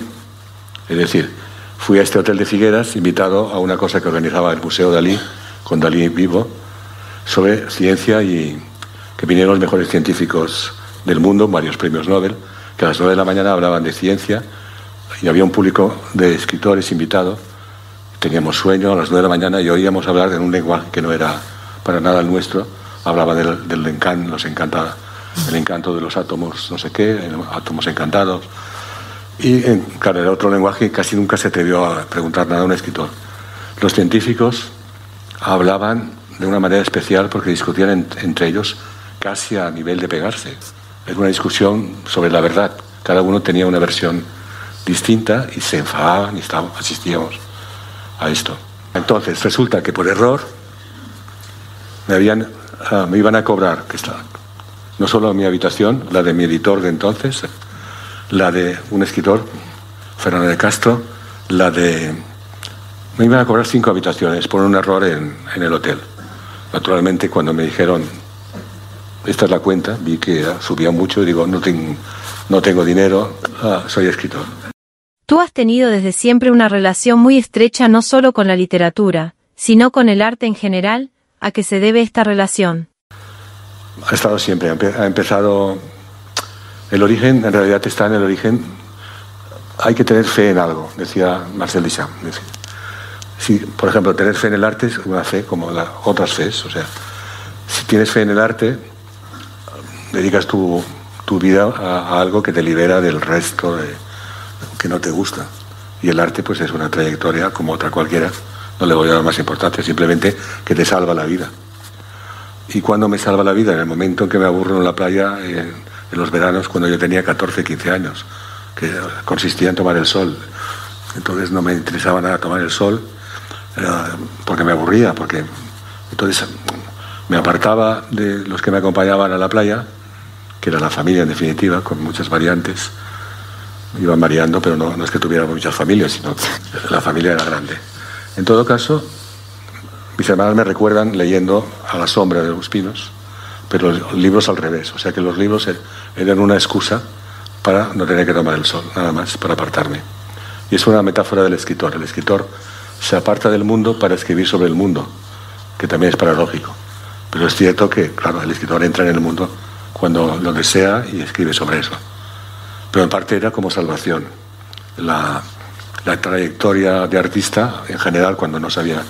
S3: Es decir, fui a este hotel de Figueras, invitado a una cosa que organizaba el Museo Dalí, con Dalí vivo, sobre ciencia, y que vinieron los mejores científicos del mundo, varios premios Nobel, que a las 9 de la mañana hablaban de ciencia, y había un público de escritores invitados. Teníamos sueño a las 9 de la mañana y oíamos hablar en un lenguaje que no era para nada el nuestro. Hablaba El encanto de los átomos, no sé qué, átomos encantados. Y, claro, era otro lenguaje, casi nunca se atrevió a preguntar nada a un escritor. Los científicos hablaban de una manera especial porque discutían entre ellos casi a nivel de pegarse. Era una discusión sobre la verdad. Cada uno tenía una versión distinta y se enfadaban y asistíamos a esto. Entonces, resulta que por error me iban a cobrar, no solo mi habitación, la de mi editor de entonces, la de un escritor, Fernando de Castro, me iban a cobrar 5 habitaciones por un error en el hotel. Naturalmente, cuando me dijeron, esta es la cuenta, vi que subía mucho y digo, no tengo dinero, soy escritor.
S6: Tú has tenido desde siempre una relación muy estrecha no solo con la literatura, sino con el arte en general. ¿A qué se debe esta relación?
S3: Ha estado siempre, ha empezado. El origen, en realidad está en el origen. Hay que tener fe en algo, decía Marcel Duchamp. Si, por ejemplo, tener fe en el arte es una fe como otras fes. O sea, si tienes fe en el arte, dedicas tu vida a algo que te libera del resto que no te gusta. Y el arte, pues, es una trayectoria como otra cualquiera. No le voy a dar más importancia, simplemente que te salva la vida. ¿Y cuándo me salva la vida? En el momento en que me aburro en la playa, en los veranos, cuando yo tenía 14, 15 años, que consistía en tomar el sol. Entonces no me interesaba nada tomar el sol, porque me aburría, entonces me apartaba de los que me acompañaban a la playa, que era la familia en definitiva, con muchas variantes. Iban variando, pero no es que tuviéramos muchas familias, sino que la familia era grande. En todo caso, mis hermanas me recuerdan leyendo A la sombra de los pinos, pero los libros al revés. O sea que los libros eran una excusa para no tener que tomar el sol, nada más, para apartarme. Y es una metáfora del escritor. El escritor se aparta del mundo para escribir sobre el mundo, que también es paradójico. Pero es cierto que, claro, el escritor entra en el mundo cuando lo desea y escribe sobre eso. Pero en parte era como salvación. La trayectoria de artista, en general, cuando no sabía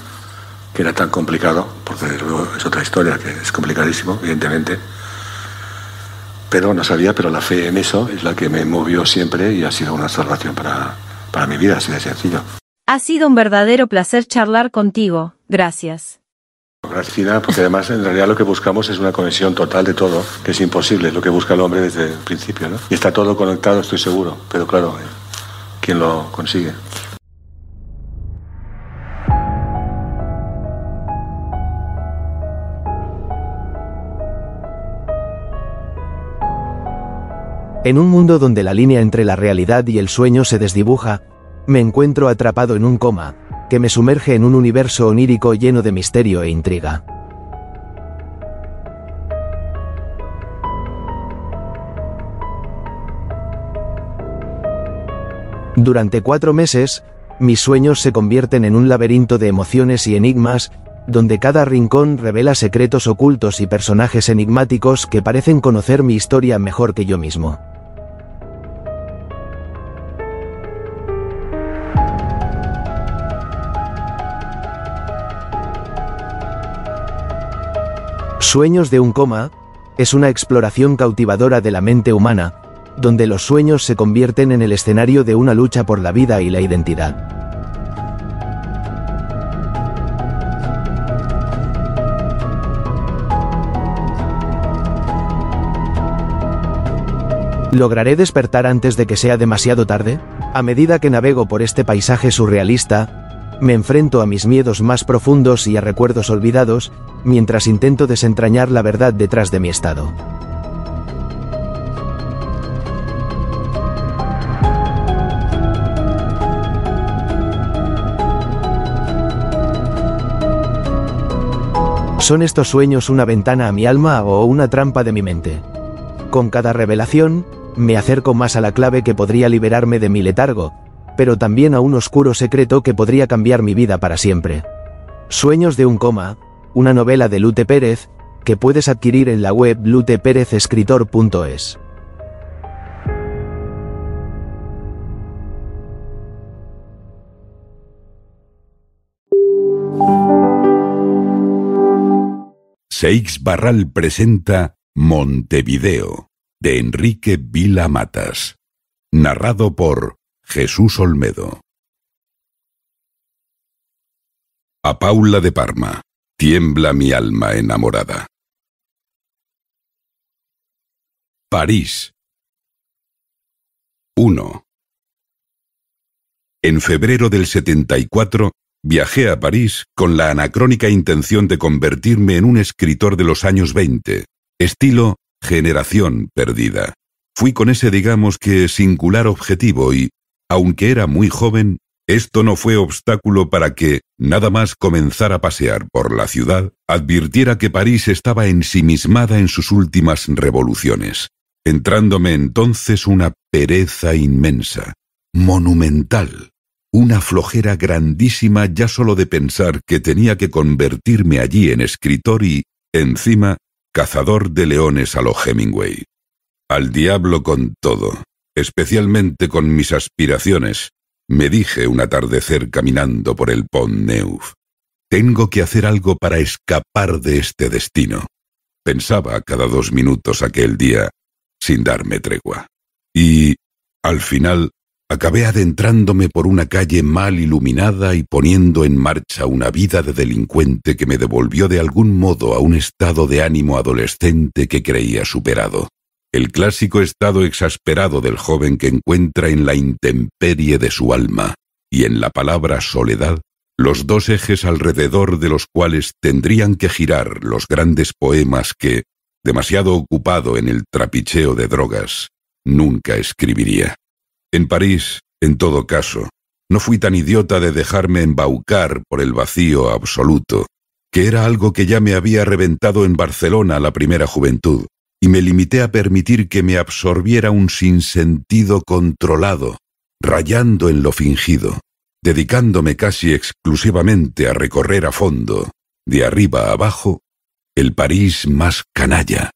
S3: que era tan complicado, porque luego es otra historia que es complicadísimo, evidentemente, pero no sabía, pero la fe en eso es la que me movió siempre y ha sido una salvación para mi vida, así de sencillo.
S6: Ha sido un verdadero placer charlar contigo. Gracias.
S3: Gracias, Fina, porque además en realidad lo que buscamos es una conexión total de todo, que es imposible, es lo que busca el hombre desde el principio, ¿no? Y está todo conectado, estoy seguro, pero claro, ¿quién lo consigue?
S7: En un mundo donde la línea entre la realidad y el sueño se desdibuja, me encuentro atrapado en un coma, que me sumerge en un universo onírico lleno de misterio e intriga. Durante 4 meses, mis sueños se convierten en un laberinto de emociones y enigmas, donde cada rincón revela secretos ocultos y personajes enigmáticos que parecen conocer mi historia mejor que yo mismo. Sueños de un coma es una exploración cautivadora de la mente humana, donde los sueños se convierten en el escenario de una lucha por la vida y la identidad. ¿Lograré despertar antes de que sea demasiado tarde? A medida que navego por este paisaje surrealista, me enfrento a mis miedos más profundos y a recuerdos olvidados, mientras intento desentrañar la verdad detrás de mi estado. ¿Son estos sueños una ventana a mi alma o una trampa de mi mente? Con cada revelación, me acerco más a la clave que podría liberarme de mi letargo, pero también a un oscuro secreto que podría cambiar mi vida para siempre. Sueños de un coma, una novela de Lute Pérez, que puedes adquirir en la web luteperezescritor.es.
S8: Seix Barral presenta Montevideo, de Enrique Vila Matas. Narrado por Jesús Olmedo. A Paula de Parma. Tiembla mi alma enamorada. París. 1. En febrero del 74, viajé a París con la anacrónica intención de convertirme en un escritor de los años 20, estilo generación perdida. Fui con ese, digamos que, singular objetivo y, aunque era muy joven, esto no fue obstáculo para que, nada más comenzar a pasear por la ciudad, advirtiera que París estaba ensimismada en sus últimas revoluciones, entrándome entonces una pereza inmensa, monumental, una flojera grandísima ya solo de pensar que tenía que convertirme allí en escritor y, encima, cazador de leones a lo Hemingway. Al diablo con todo, especialmente con mis aspiraciones, me dije un atardecer caminando por el Pont Neuf. Tengo que hacer algo para escapar de este destino. Pensaba cada 2 minutos aquel día, sin darme tregua. Y, al final, acabé adentrándome por una calle mal iluminada y poniendo en marcha una vida de delincuente que me devolvió de algún modo a un estado de ánimo adolescente que creía superado. El clásico estado exasperado del joven que encuentra en la intemperie de su alma y en la palabra soledad los 2 ejes alrededor de los cuales tendrían que girar los grandes poemas que, demasiado ocupado en el trapicheo de drogas, nunca escribiría. En París, en todo caso, no fui tan idiota de dejarme embaucar por el vacío absoluto, que era algo que ya me había reventado en Barcelona la primera juventud, y me limité a permitir que me absorbiera un sinsentido controlado, rayando en lo fingido, dedicándome casi exclusivamente a recorrer a fondo, de arriba a abajo, el París más canalla,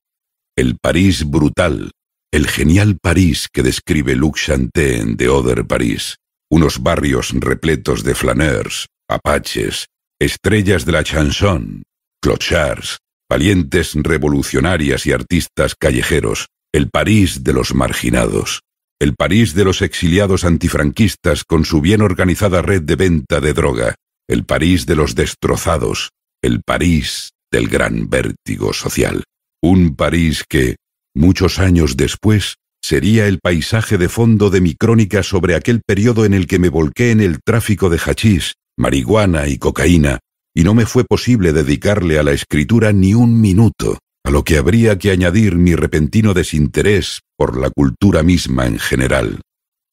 S8: el París brutal, el genial París que describe Luc Chanté en The Other Paris, unos barrios repletos de flaneurs, apaches, estrellas de la chanson, clochards, valientes revolucionarias y artistas callejeros, el París de los marginados, el París de los exiliados antifranquistas con su bien organizada red de venta de droga, el París de los destrozados, el París del gran vértigo social. Un París que, muchos años después, sería el paisaje de fondo de mi crónica sobre aquel periodo en el que me volqué en el tráfico de hachís, marihuana y cocaína, y no me fue posible dedicarle a la escritura ni un minuto, a lo que habría que añadir mi repentino desinterés por la cultura misma en general.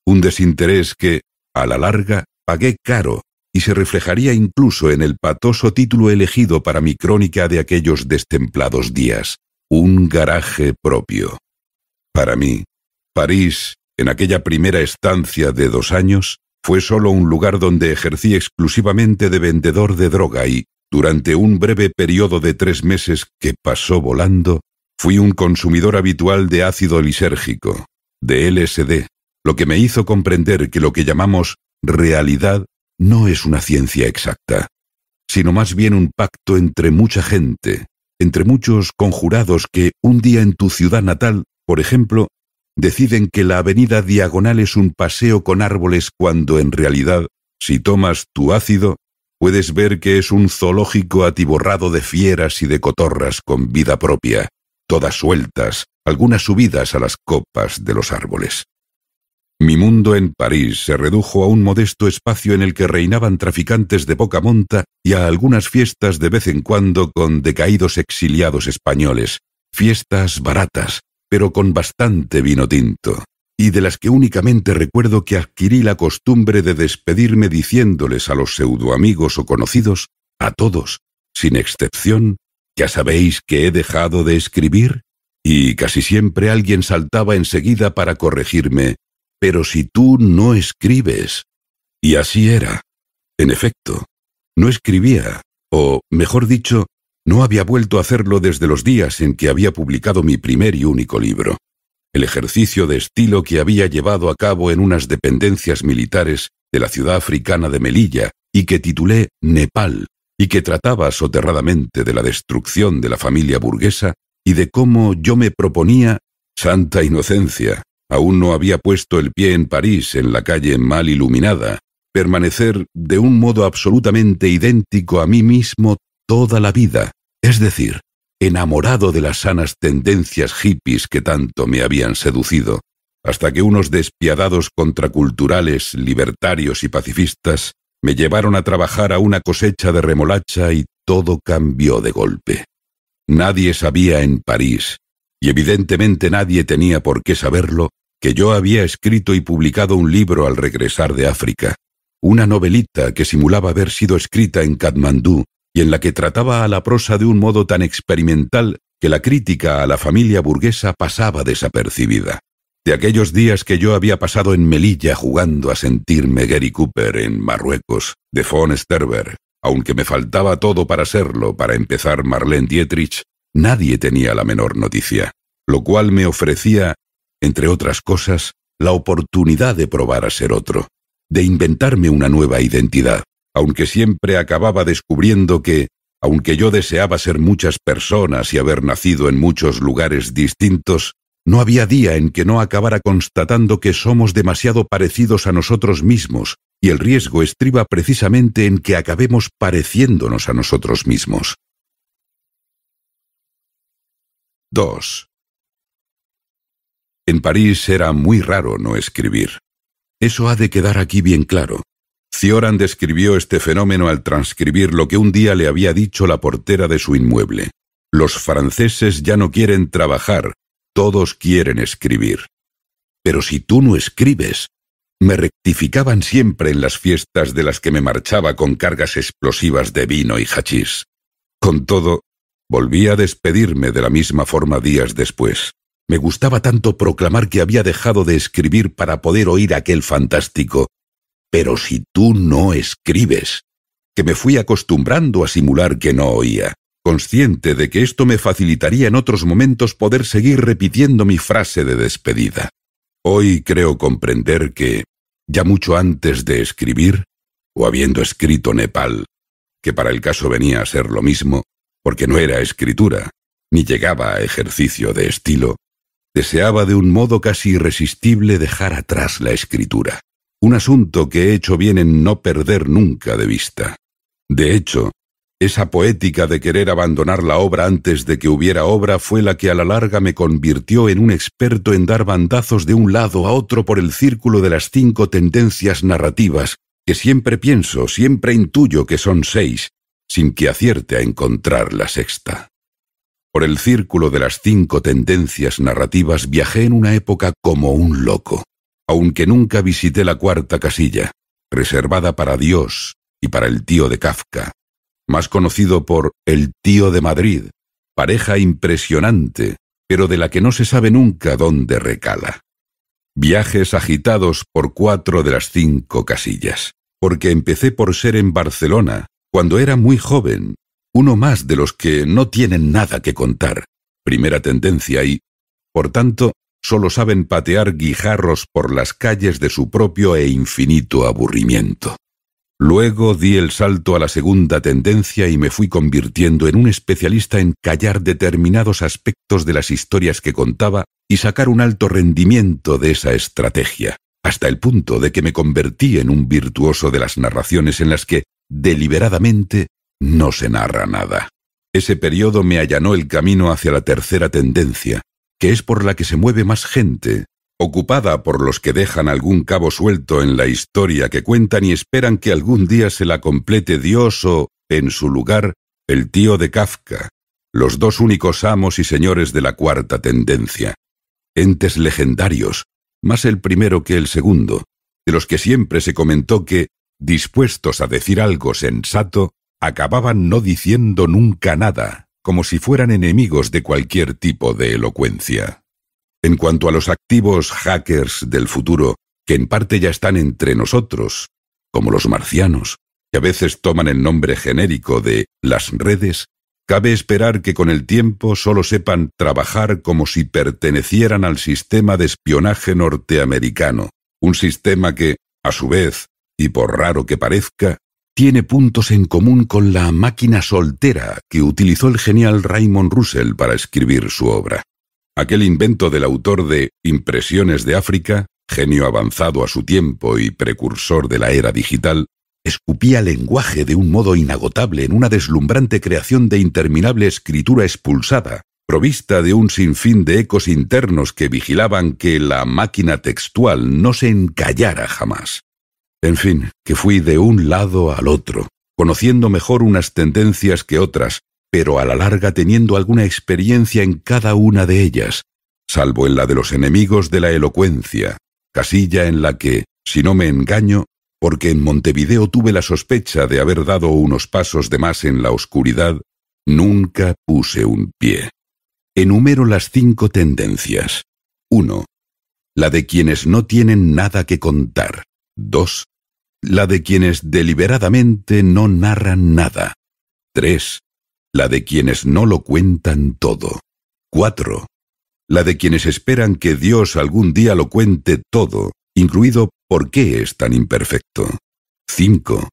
S8: Un desinterés que, a la larga, pagué caro y se reflejaría incluso en el patoso título elegido para mi crónica de aquellos destemplados días, Un garaje propio. Para mí, París, en aquella primera estancia de 2 años, fue solo un lugar donde ejercí exclusivamente de vendedor de droga y, durante un breve periodo de 3 meses que pasó volando, fui un consumidor habitual de ácido lisérgico, de LSD, lo que me hizo comprender que lo que llamamos realidad no es una ciencia exacta, sino más bien un pacto entre mucha gente, entre muchos conjurados que un día en tu ciudad natal, por ejemplo, deciden que la avenida Diagonal es un paseo con árboles cuando en realidad, si tomas tu ácido, puedes ver que es un zoológico atiborrado de fieras y de cotorras con vida propia, todas sueltas, algunas subidas a las copas de los árboles. Mi mundo en París se redujo a un modesto espacio en el que reinaban traficantes de poca monta y a algunas fiestas de vez en cuando con decaídos exiliados españoles, fiestas baratas, pero con bastante vino tinto, y de las que únicamente recuerdo que adquirí la costumbre de despedirme diciéndoles a los pseudoamigos o conocidos, a todos, sin excepción, ¿ya sabéis que he dejado de escribir? Y casi siempre alguien saltaba enseguida para corregirme, pero si tú no escribes. Y así era. En efecto, no escribía, o, mejor dicho, no había vuelto a hacerlo desde los días en que había publicado mi primer y único libro. El ejercicio de estilo que había llevado a cabo en unas dependencias militares de la ciudad africana de Melilla y que titulé Nepal, y que trataba soterradamente de la destrucción de la familia burguesa, y de cómo yo me proponía, santa inocencia, aún no había puesto el pie en París, en la calle mal iluminada, permanecer de un modo absolutamente idéntico a mí mismo toda la vida, es decir, enamorado de las sanas tendencias hippies que tanto me habían seducido, hasta que unos despiadados contraculturales, libertarios y pacifistas me llevaron a trabajar a una cosecha de remolacha y todo cambió de golpe. Nadie sabía en París, y evidentemente nadie tenía por qué saberlo, que yo había escrito y publicado un libro al regresar de África, una novelita que simulaba haber sido escrita en Katmandú y en la que trataba a la prosa de un modo tan experimental que la crítica a la familia burguesa pasaba desapercibida. De aquellos días que yo había pasado en Melilla jugando a sentirme Gary Cooper en Marruecos, de von Sterber, aunque me faltaba todo para serlo, para empezar Marlene Dietrich, nadie tenía la menor noticia, lo cual me ofrecía, entre otras cosas, la oportunidad de probar a ser otro, de inventarme una nueva identidad, aunque siempre acababa descubriendo que, aunque yo deseaba ser muchas personas y haber nacido en muchos lugares distintos, no había día en que no acabara constatando que somos demasiado parecidos a nosotros mismos, y el riesgo estriba precisamente en que acabemos pareciéndonos a nosotros mismos. 2. En París era muy raro no escribir. Eso ha de quedar aquí bien claro. Cioran describió este fenómeno al transcribir lo que un día le había dicho la portera de su inmueble. Los franceses ya no quieren trabajar, todos quieren escribir. Pero si tú no escribes, me rectificaban siempre en las fiestas de las que me marchaba con cargas explosivas de vino y hachís. Con todo, volví a despedirme de la misma forma días después. Me gustaba tanto proclamar que había dejado de escribir para poder oír aquel fantástico «pero si tú no escribes», que me fui acostumbrando a simular que no oía, consciente de que esto me facilitaría en otros momentos poder seguir repitiendo mi frase de despedida. Hoy creo comprender que, ya mucho antes de escribir, o habiendo escrito Nepal, que para el caso venía a ser lo mismo, porque no era escritura, ni llegaba a ejercicio de estilo, deseaba de un modo casi irresistible dejar atrás la escritura, un asunto que he hecho bien en no perder nunca de vista. De hecho, esa poética de querer abandonar la obra antes de que hubiera obra fue la que a la larga me convirtió en un experto en dar bandazos de un lado a otro por el círculo de las 5 tendencias narrativas, que siempre pienso, siempre intuyo que son 6, sin que acierte a encontrar la sexta. Por el círculo de las 5 tendencias narrativas viajé en una época como un loco, aunque nunca visité la 4ª casilla, reservada para Dios y para el tío de Kafka, más conocido por El tío de Madrid, pareja impresionante, pero de la que no se sabe nunca dónde recala. Viajes agitados por 4 de las 5 casillas, porque empecé por ser en Barcelona, cuando era muy joven, uno más de los que no tienen nada que contar, primera tendencia y, por tanto, solo saben patear guijarros por las calles de su propio e infinito aburrimiento. Luego di el salto a la 2ª tendencia y me fui convirtiendo en un especialista en callar determinados aspectos de las historias que contaba y sacar un alto rendimiento de esa estrategia, hasta el punto de que me convertí en un virtuoso de las narraciones en las que, deliberadamente, no se narra nada. Ese periodo me allanó el camino hacia la 3ª tendencia, que es por la que se mueve más gente, ocupada por los que dejan algún cabo suelto en la historia que cuentan y esperan que algún día se la complete Dios o, en su lugar, el tío de Kafka, los 2 únicos amos y señores de la 4ª tendencia. Entes legendarios, más el primero que el segundo, de los que siempre se comentó que, dispuestos a decir algo sensato, acababan no diciendo nunca nada, como si fueran enemigos de cualquier tipo de elocuencia. En cuanto a los activos hackers del futuro, que en parte ya están entre nosotros, como los marcianos, que a veces toman el nombre genérico de las redes, cabe esperar que con el tiempo solo sepan trabajar como si pertenecieran al sistema de espionaje norteamericano, un sistema que, a su vez, y por raro que parezca, tiene puntos en común con la máquina soltera que utilizó el genial Raymond Roussel para escribir su obra. Aquel invento del autor de Impresiones de África, genio avanzado a su tiempo y precursor de la era digital, escupía lenguaje de un modo inagotable en una deslumbrante creación de interminable escritura expulsada, provista de un sinfín de ecos internos que vigilaban que la máquina textual no se encallara jamás. En fin, que fui de un lado al otro, conociendo mejor unas tendencias que otras, pero a la larga teniendo alguna experiencia en cada una de ellas, salvo en la de los enemigos de la elocuencia, casilla en la que, si no me engaño, porque en Montevideo tuve la sospecha de haber dado unos pasos de más en la oscuridad, nunca puse un pie. Enumero las 5 tendencias. 1. La de quienes no tienen nada que contar. 2. La de quienes deliberadamente no narran nada. 3. La de quienes no lo cuentan todo. 4. La de quienes esperan que Dios algún día lo cuente todo, incluido por qué es tan imperfecto. 5.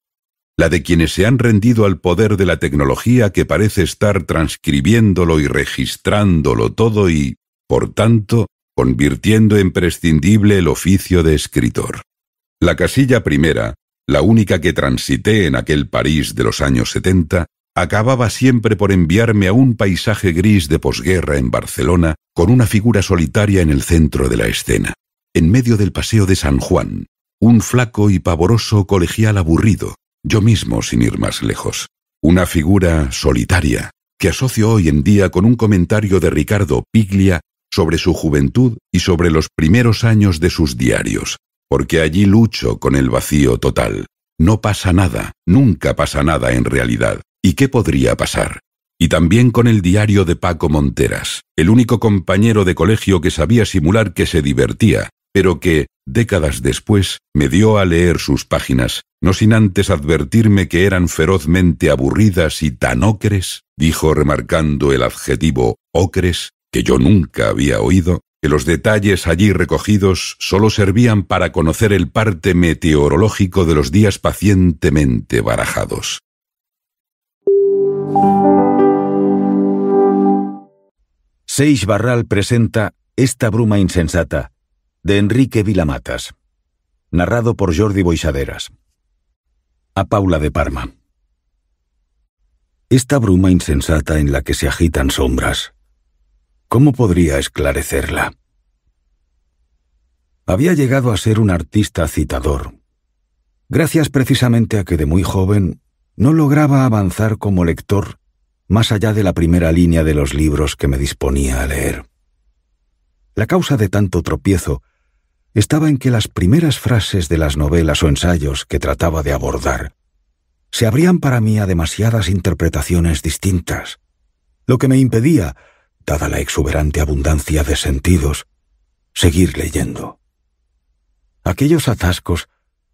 S8: La de quienes se han rendido al poder de la tecnología que parece estar transcribiéndolo y registrándolo todo y, por tanto, convirtiendo en prescindible el oficio de escritor. La casilla primera, la única que transité en aquel París de los años 70, acababa siempre por enviarme a un paisaje gris de posguerra en Barcelona con una figura solitaria en el centro de la escena, en medio del paseo de San Juan, un flaco y pavoroso colegial aburrido, yo mismo sin ir más lejos. Una figura solitaria que asocio hoy en día con un comentario de Ricardo Piglia sobre su juventud y sobre los primeros años de sus diarios, porque allí lucho con el vacío total. No pasa nada, nunca pasa nada en realidad. ¿Y qué podría pasar? Y también con el diario de Paco Monteras, el único compañero de colegio que sabía simular que se divertía, pero que, décadas después, me dio a leer sus páginas, no sin antes advertirme que eran ferozmente aburridas y tan ocres, dijo remarcando el adjetivo ocres, que yo nunca había oído, que los detalles allí recogidos solo servían para conocer el parte meteorológico de los días pacientemente barajados.
S9: Seix Barral presenta Esta bruma insensata, de Enrique Vila-Matas, narrado por Jordi Boixaderas. A Paula de Parma. Esta bruma insensata en la que se agitan sombras, ¿cómo podría esclarecerla? Había llegado a ser un artista citador, gracias precisamente a que de muy joven no lograba avanzar como lector más allá de la primera línea de los libros que me disponía a leer. La causa de tanto tropiezo estaba en que las primeras frases de las novelas o ensayos que trataba de abordar se abrían para mí a demasiadas interpretaciones distintas, lo que me impedía, dada la exuberante abundancia de sentidos, seguir leyendo. Aquellos atascos,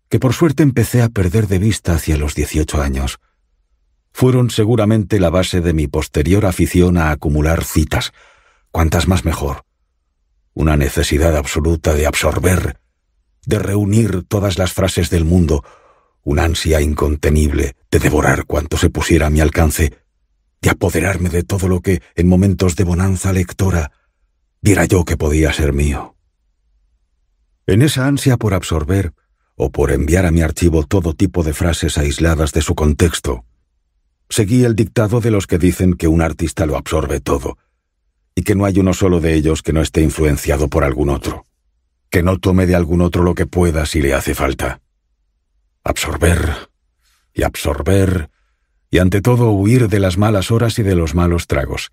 S9: que por suerte empecé a perder de vista hacia los 18 años, fueron seguramente la base de mi posterior afición a acumular citas, cuantas más mejor. Una necesidad absoluta de absorber, de reunir todas las frases del mundo, una ansia incontenible de devorar cuanto se pusiera a mi alcance, de apoderarme de todo lo que, en momentos de bonanza lectora, viera yo que podía ser mío. En esa ansia por absorber, o por enviar a mi archivo todo tipo de frases aisladas de su contexto, seguí el dictado de los que dicen que un artista lo absorbe todo, y que no hay uno solo de ellos que no esté influenciado por algún otro, que no tome de algún otro lo que pueda si le hace falta. Absorber, y ante todo huir de las malas horas y de los malos tragos.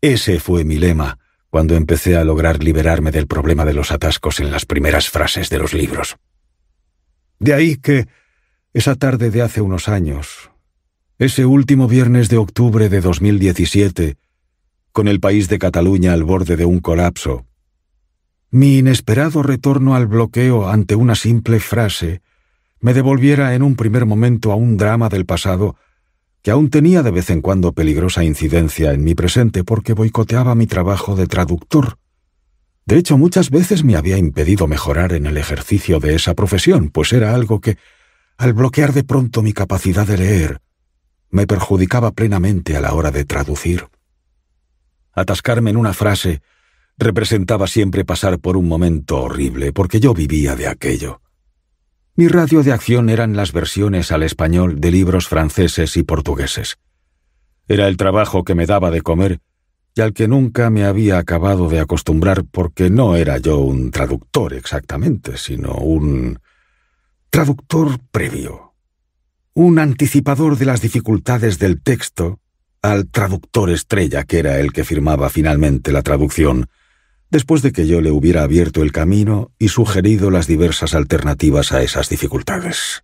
S9: Ese fue mi lema cuando empecé a lograr liberarme del problema de los atascos en las primeras frases de los libros. De ahí que, esa tarde de hace unos años, ese último viernes de octubre de 2017, con el país de Cataluña al borde de un colapso, mi inesperado retorno al bloqueo ante una simple frase me devolviera en un primer momento a un drama del pasado que aún tenía de vez en cuando peligrosa incidencia en mi presente porque boicoteaba mi trabajo de traductor. De hecho, muchas veces me había impedido mejorar en el ejercicio de esa profesión, pues era algo que, al bloquear de pronto mi capacidad de leer, me perjudicaba plenamente a la hora de traducir. Atascarme en una frase representaba siempre pasar por un momento horrible, porque yo vivía de aquello. Mi radio de acción eran las versiones al español de libros franceses y portugueses. Era el trabajo que me daba de comer y al que nunca me había acabado de acostumbrar, porque no era yo un traductor exactamente, sino un traductor previo, un anticipador de las dificultades del texto al traductor estrella, que era el que firmaba finalmente la traducción, después de que yo le hubiera abierto el camino y sugerido las diversas alternativas a esas dificultades.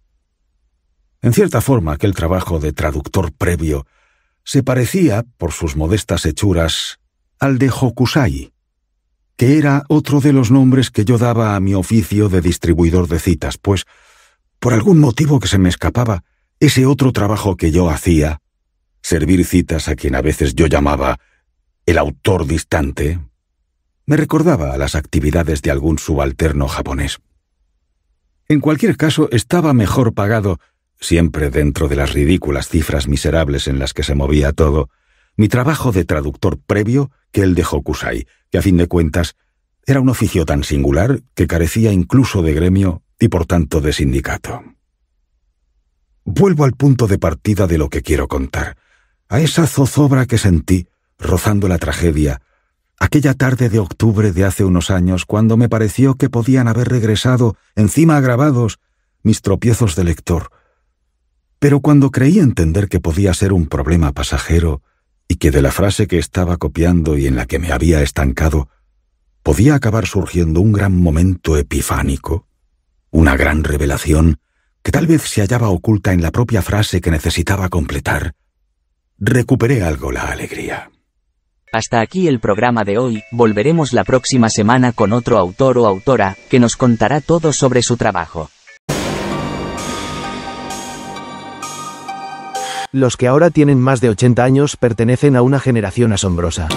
S9: En cierta forma, aquel trabajo de traductor previo se parecía, por sus modestas hechuras, al de Hokusai, que era otro de los nombres que yo daba a mi oficio de distribuidor de citas, pues, por algún motivo que se me escapaba, ese otro trabajo que yo hacía, servir citas a quien a veces yo llamaba el autor distante, me recordaba a las actividades de algún subalterno japonés. En cualquier caso, estaba mejor pagado, siempre dentro de las ridículas cifras miserables en las que se movía todo, mi trabajo de traductor previo que el de Hokusai, que a fin de cuentas era un oficio tan singular que carecía incluso de gremio y por tanto de sindicato. Vuelvo al punto de partida de lo que quiero contar, a esa zozobra que sentí, rozando la tragedia, aquella tarde de octubre de hace unos años, cuando me pareció que podían haber regresado, encima agravados, mis tropiezos de lector. Pero cuando creí entender que podía ser un problema pasajero y que de la frase que estaba copiando y en la que me había estancado, podía acabar surgiendo un gran momento epifánico, una gran revelación que tal vez se hallaba oculta en la propia frase que necesitaba completar, recuperé algo la alegría.
S5: Hasta aquí el programa de hoy. Volveremos la próxima semana con otro autor o autora que nos contará todo sobre su trabajo.
S7: Los que ahora tienen más de 80 años pertenecen a una generación asombrosa.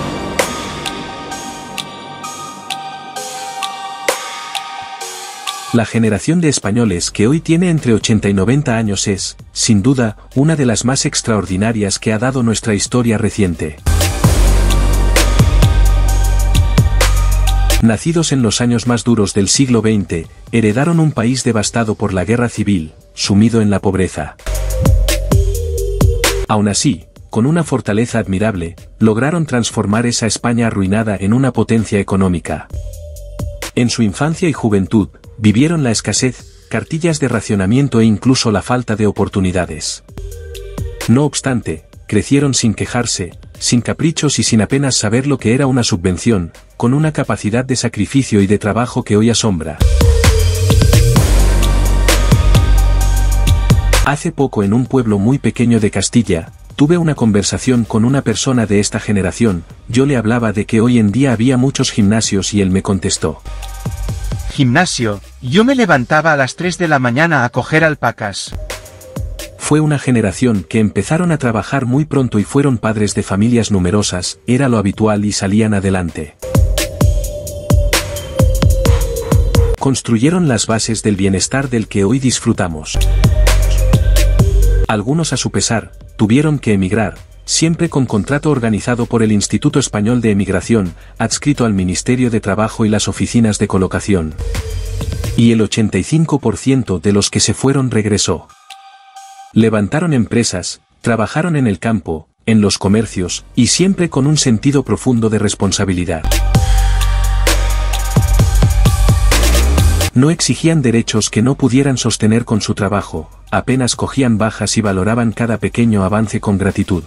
S10: La generación de españoles que hoy tiene entre 80 y 90 años es, sin duda, una de las más extraordinarias que ha dado nuestra historia reciente. Nacidos en los años más duros del siglo XX, heredaron un país devastado por la guerra civil, sumido en la pobreza. Aún así, con una fortaleza admirable, lograron transformar esa España arruinada en una potencia económica. En su infancia y juventud, vivieron la escasez, cartillas de racionamiento e incluso la falta de oportunidades. No obstante, crecieron sin quejarse, sin caprichos y sin apenas saber lo que era una subvención, con una capacidad de sacrificio y de trabajo que hoy asombra. Hace poco en un pueblo muy pequeño de Castilla, tuve una conversación con una persona de esta generación. Yo le hablaba de que hoy en día había muchos gimnasios y él me contestó:
S11: Gimnasio, yo me levantaba a las 3 de la mañana a coger alpacas.
S10: Fue una generación que empezaron a trabajar muy pronto y fueron padres de familias numerosas, era lo habitual y salían adelante. Construyeron las bases del bienestar del que hoy disfrutamos. Algunos a su pesar, tuvieron que emigrar, siempre con contrato organizado por el Instituto Español de Emigración, adscrito al Ministerio de Trabajo y las oficinas de colocación. Y el 85% de los que se fueron regresó. Levantaron empresas, trabajaron en el campo, en los comercios, y siempre con un sentido profundo de responsabilidad. No exigían derechos que no pudieran sostener con su trabajo, apenas cogían bajas y valoraban cada pequeño avance con gratitud.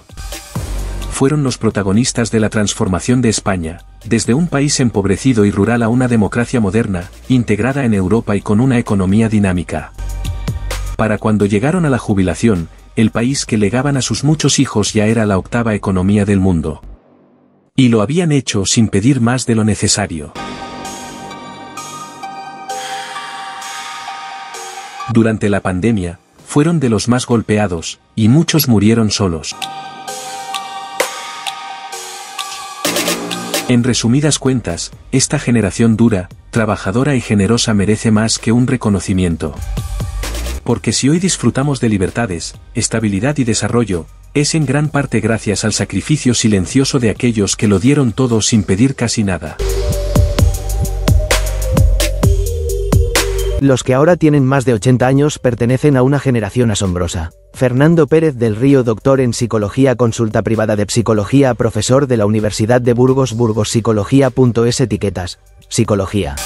S10: Fueron los protagonistas de la transformación de España, desde un país empobrecido y rural a una democracia moderna, integrada en Europa y con una economía dinámica. Para cuando llegaron a la jubilación, el país que legaban a sus muchos hijos ya era la octava economía del mundo. Y lo habían hecho sin pedir más de lo necesario. Durante la pandemia, fueron de los más golpeados, y muchos murieron solos. En resumidas cuentas, esta generación dura, trabajadora y generosa merece más que un reconocimiento. Porque si hoy disfrutamos de libertades, estabilidad y desarrollo, es en gran parte gracias al sacrificio silencioso de aquellos que lo dieron todo sin pedir casi nada.
S7: Los que ahora tienen más de 80 años pertenecen a una generación asombrosa. Fernando Pérez del Río, doctor en psicología, consulta privada de psicología, profesor de la Universidad de Burgos, burgospsicología.es, etiquetas, psicología.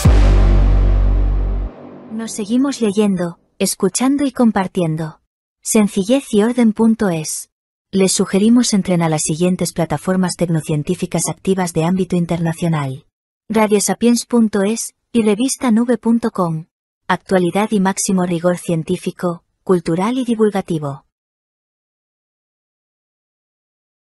S12: Nos seguimos leyendo, escuchando y compartiendo. Sencillez y orden.es. Les sugerimos entren a las siguientes plataformas tecnocientíficas activas de ámbito internacional: radiosapiens.es y revistanube.com. Actualidad y máximo rigor científico, cultural y divulgativo.